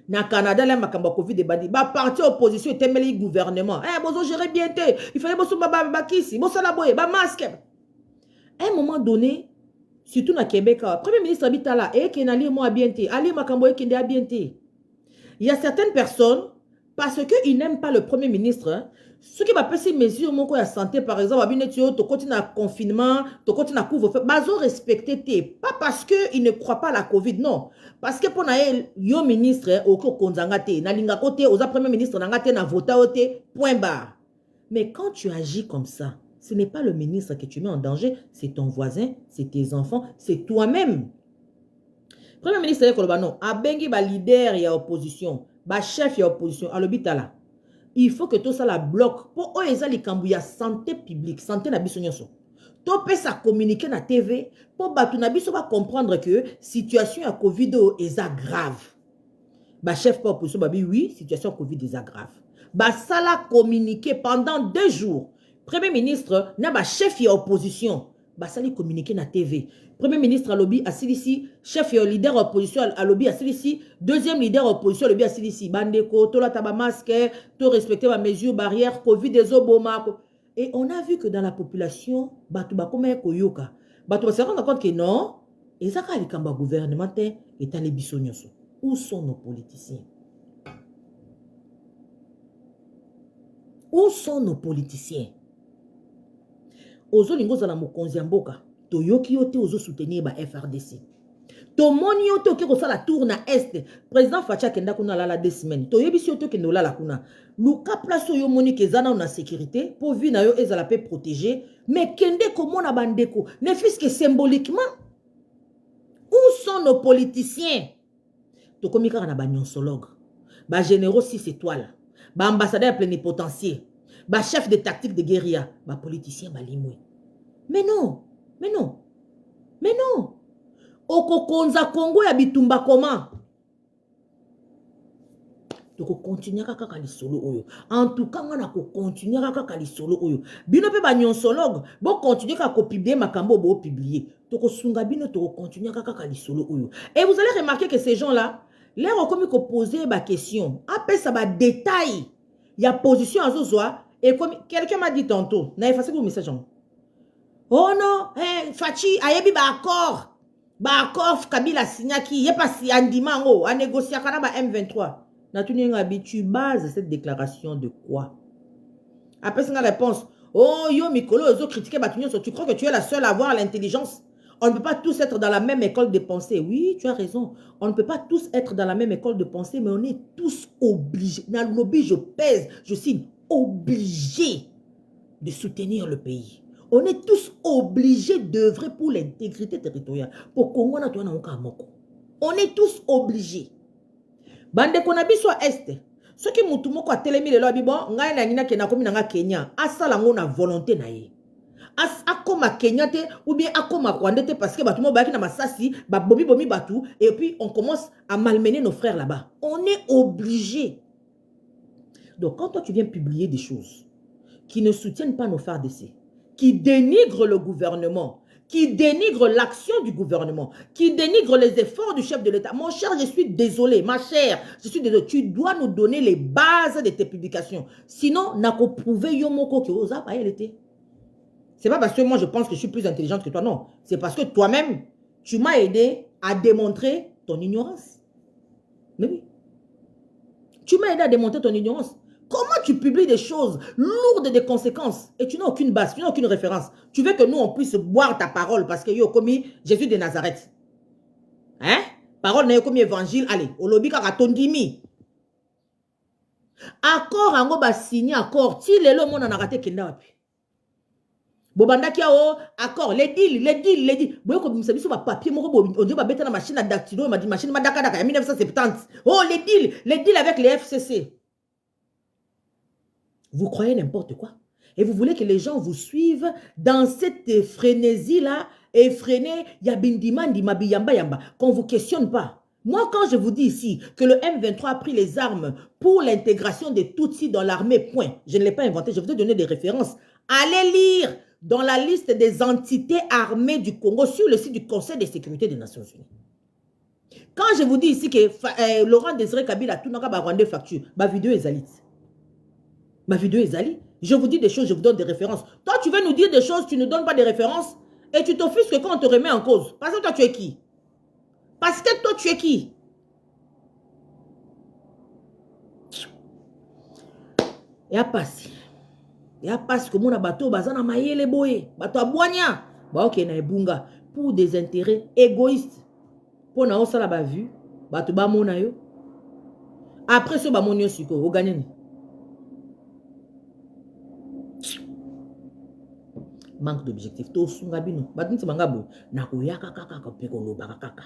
Na Canada la makamba Covid badi ba parti opposition etemeli gouvernement. Eh bozo gérer bien té. Il fallait boso ba kisi, boso la boye, ba masque. À un moment donné, surtout na Québec, Premier ministre habite là, et qui n'a moi bien té, Ali Makambo qui n'a bien té. Il y a certaines personnes, parce qu'ils n'aiment pas le Premier ministre, Ce qui va passer mesures mon la santé par exemple tu continue à confinement tu continue à couvre-feu bazo respecter pas parce que il ne croit pas à la Covid non parce que pour naël yo ministre oko konzanga te na linga côté aux premier ministre nanga te na vota ote point barre mais quand tu agis comme ça ce n'est pas le ministre que tu mets en danger c'est ton voisin c'est tes enfants c'est toi-même. Premier ministre Koloba non abengi ba leader ya opposition ba chef ya opposition alobitala il faut que tout ça la bloque pour eux ils ont la santé publique santé na biso nyonso to peut ça communiquer na TV pour batu na biso va comprendre que situation ya Covid est grave ba chef pas opposition ba oui situation Covid est grave ba ça la communiquer pendant 2 jours premier ministre na ba chef ya opposition ba ça li communiquer na TV. Premier ministre à lobby à Silisi, chef et leader opposition à lobby à Silisi, deuxième leader opposition à lobby à Silisi, bandeko, to la taba masque, to respecter ma mesure barrière, Covid des oboma. Et on a vu que dans la population, batu ba comme koyoka. Batu ba se rendre compte que non, et ça ka likamba gouvernement est à l'ébissonioso. Où sont nos politiciens? Où sont nos politiciens? Ozo lingo zala mokonzi mboka. Toyoki yote ozo soutenir ba FRDC. Tomoni yote oke ko sala tour na est. Président Facha kenda kuna lala 2 semaines. Toyebisi yote ke nolala kuna. Luka place yo moni ke zana na sécurité pour vie na yo ezala pe protéger, mais kende komona bandeko, ne fût-ce que symboliquement. Où sont nos politiciens? Tokomi kaka na ba nyonsologue, ba généraux 6 étoiles, ba ambassadeur plénipotentiaire, ba chef de tactique de guérilla, ba politicien ba limwe. Mais non. Mais non. Mais non. Okokonza Congo ya bitumba comment? Toko continuer kaka lisolo oyo. En tout cas, on a continuer kaka lisolo oyo. Bino pe ba nyonsologue, bo continuer kaka publier makambo bo publier. Toko sunga bino toko continuer kaka lisolo oyo. Et vous allez remarquer que ces gens-là, leur ont comme poser ba question. Après ça ba détail. Il y a position à zozoa et comme quelqu'un m'a dit tantôt, na effacé vos messages. Oh non, Fachi, ayebi ba accord. Ba accord Kabila signaki, yé pas si andimango, a négocier kana ba M23. Natuni ngabi, tu bases cette déclaration de quoi? Après c'est une réponse. Oh yo Mikolo, ozo critiquer Batunyo, tu crois que tu es la seule à avoir l'intelligence? On ne peut pas tous être dans la même école de pensée. Oui, tu as raison. On ne peut pas tous être dans la même école de pensée, mais on est tous obligés. Dans le lobby, je pèse, je signe, obligés de soutenir le pays. On est tous obligés d'œuvrer pour l'intégrité territoriale. Pour Congo, on est tous obligés. Bande konabi soit est. Ce qui mutumoko a télémi le lobby bon, ngai na ngina kena komi na Kenya, asala ngona volonté na ye. As akoma Kenya te ou bien akoma Rwanda te parce que batumo baki na masasi, ba bomi batu et puis on commence à malmener nos frères là-bas. On est obligés. Donc quand toi tu viens publier des choses qui ne soutiennent pas nos FARDC, qui dénigrent le gouvernement, qui dénigrent l'action du gouvernement, qui dénigrent les efforts du chef de l'État. Mon cher, je suis désolé, ma chère, je suis désolé. Tu dois nous donner les bases de tes publications. Sinon, n'a qu'au prouver yomoko que osa pas elle était. C'est pas parce que moi je pense que je suis plus intelligente que toi, non. C'est parce que toi-même, tu m'as aidé à démontrer ton ignorance. Mais oui. Tu m'as aidé à démontrer ton ignorance. Comment tu publies des choses lourdes de conséquences et tu n'as aucune base, tu n'as aucune référence? Tu veux que nous, on puisse boire ta parole parce que yo commis Jésus de Nazareth. Hein? Parole n'a commis évangile. Allez, au lobby karatondimi. Accord, ango ba signé accord. Si le monde en a raté kenda wapi. Bobanda kia o accord, les deals. Boyo ko bisabi so ba papier moko bo on dit ba beta na machine à dactylo, ma machine madaka daka 1970. Oh les deals avec les FCC. Vous croyez n'importe quoi. Et vous voulez que les gens vous suivent dans cette frénésie-là, effrénée, yabindimandi, mabiyamba yamba, qu'on ne vous questionne pas. Moi, quand je vous dis ici que le M23 a pris les armes pour l'intégration des Tutsis dans l'armée, point, je ne l'ai pas inventé, je vous ai donné des références. Allez lire dans la liste des entités armées du Congo sur le site du Conseil de sécurité des Nations Unies. Quand je vous dis ici que Laurent Désiré Kabila, tout n'a pas rendu facture, ma vidéo est alite. Ma vidéo est allée. Je vous dis des choses, je vous donne des références. Toi, tu veux nous dire des choses, tu ne donnes pas des références et tu t'offusques quand on te remet en cause. Parce que toi, tu es qui? Parce que toi, tu es qui? Et à passer. ya parce que mona bato bazana mayele boye bato abwanya ba ok na ebunga pour des intérêts égoïstes pour na osala ba vue bato ba mona yo après ce ba monyo siko o gagner manque d'objectif to sunga bino bato nti mangabo na koyaka kaka pe ko lobaka kaka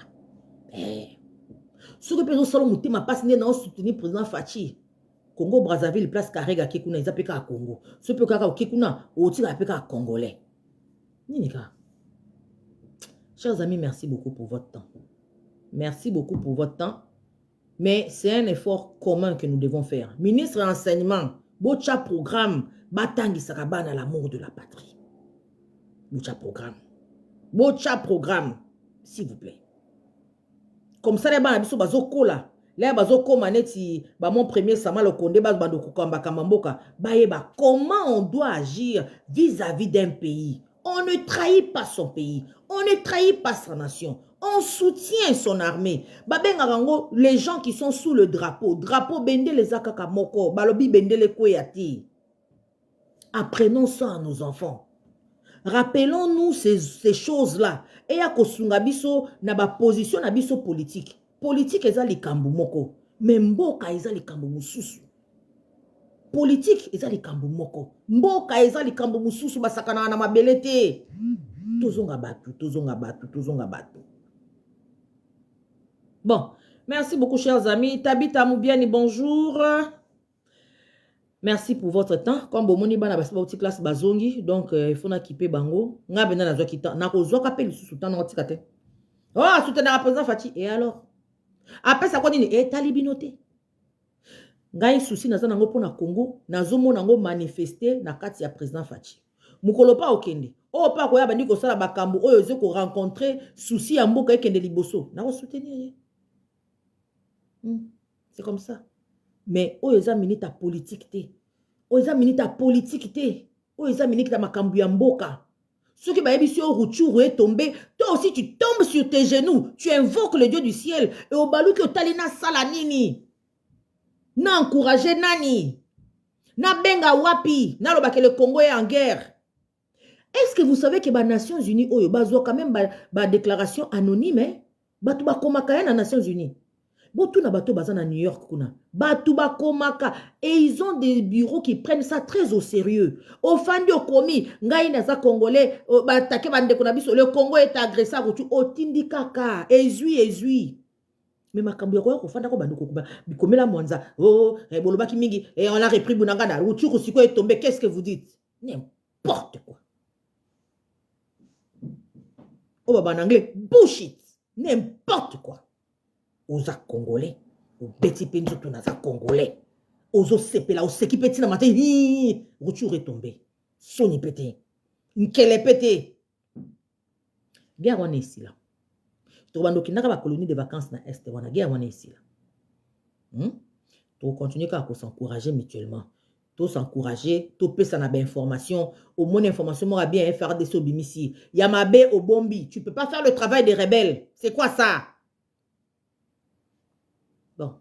soki pe osala motema pasi nde na soutenir président Fachi Congo Brazzaville place Karega Kekuna ils appellent à Congo ce peut kaka Kekuna oti ka peka congolais ninika. Chers amis, merci beaucoup pour votre temps. Merci beaucoup pour votre temps. Mais c'est un effort commun que nous devons faire. Ministre renseignement, bocha programme, batangi sakabana l'amour de la patrie. Bocha programme. Bocha programme, s'il vous plaît. Comme ça, les gens bazo kola. Les bazo komaneti, ba mon premier sama le konde bas bando kokamba kamamboka. Baeba, comment on doit agir vis-à-vis d'un pays? On ne trahit pas son pays. On ne trahit pas sa nation. On soutient son armée. Babengarango, les gens qui sont sous le drapeau. Drapeau bende les akaka moko. Balobi bende les koyati. Apprenons ça à nos enfants. Rappelons-nous ces choses-là. Et à kosungabiso na ba position na biso politique. Politique eza likambu moko. Mais mboka eza likambu mususu. Politique eza likambu moko. Mboka eza likambu mususu basakana na mabele te. Tozonga batu, tozonga batu, tozonga batu. Bon, merci beaucoup chers amis. Tabita Moubiani, bonjour. Merci pour votre temps. Comme bomoni bana basiba outi classe bazongi, donc il faut na kipe bango. Nga bena na zoki temps. Na ko zoka pe lisusu temps na tikate. Oh, soutenir la président Fachi. Et alors? Après ça quoi dit et talibinoté. Ngai souci na zanango pona Congo, na zomo nango manifester na kati ya président Fachi. Mukolo pa okende. Oh pa koya bandi ko sala bakambo oyo ze ko rencontrer souci ya mboka ekende liboso. Na ko soutenir. C'est comme ça. Mais oyo eza minute à politique te. Oyo eza minute à politique te. Oyo eza minute à makambo ya mboka. Ceux qui bayebi si Ruchuru est tombé, toi aussi tu tombes sur tes genoux, tu invoques le Dieu du ciel et au balou ki otalina sala nini. Na encourager nani. Na benga wapi, na lobake le Congo est en guerre. Est-ce que vous savez que les Nations Unies, oh, ont quand même une déclaration anonyme, hein? Batu ba komaka na Nations Unies. Botu na batu bazana New York kuna. Batu ba komaka. Et ils ont des bureaux qui prennent ça très au sérieux. Au fandi okomi, ngai na za congolais, batake bande kuna biso, le Congo est agressé à Rutu, otindi kaka, ezui. Mais makambo ya ko fanda ko bande ko bikomela mwanza. Oh, bolobaki mingi, et on a repris bunanga na Rutu Rusiko est tombé. Qu'est-ce que vous dites? N'importe quoi. Oh, en anglais, bullshit. N'importe quoi. Aux Congolais, aux petits pays de Congolais, aux Osepela, aux Seki Petit na matin, retour est tombé. Soni pété. Nkele pété. Bien, on est ici là. Tu vas nous quitter la colonie de vacances na Est, on a bien, on est ici là. Tu continuer à s'encourager mutuellement. Tu s'encourager, tu peux s'en avoir information. Au moins, information, moi, bien faire des sobimisi. Yamabe au bombi. Tu peux pas faire le travail des rebelles. C'est quoi ça? Bon.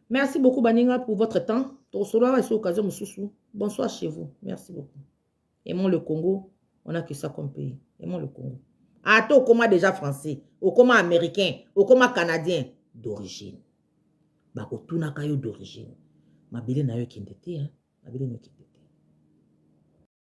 Merci beaucoup, Baninga, pour votre temps. Bonsoir chez vous. Merci beaucoup. Aimons le Congo. On n'a que ça comme pays. Aimons le Congo. Ah, toi, au coma déjà français, au coma américain, au coma canadien, d'origine. Bako tunakayo d'origine. Ma belle n'a eu qui était, hein. Ma belle n'a eu qui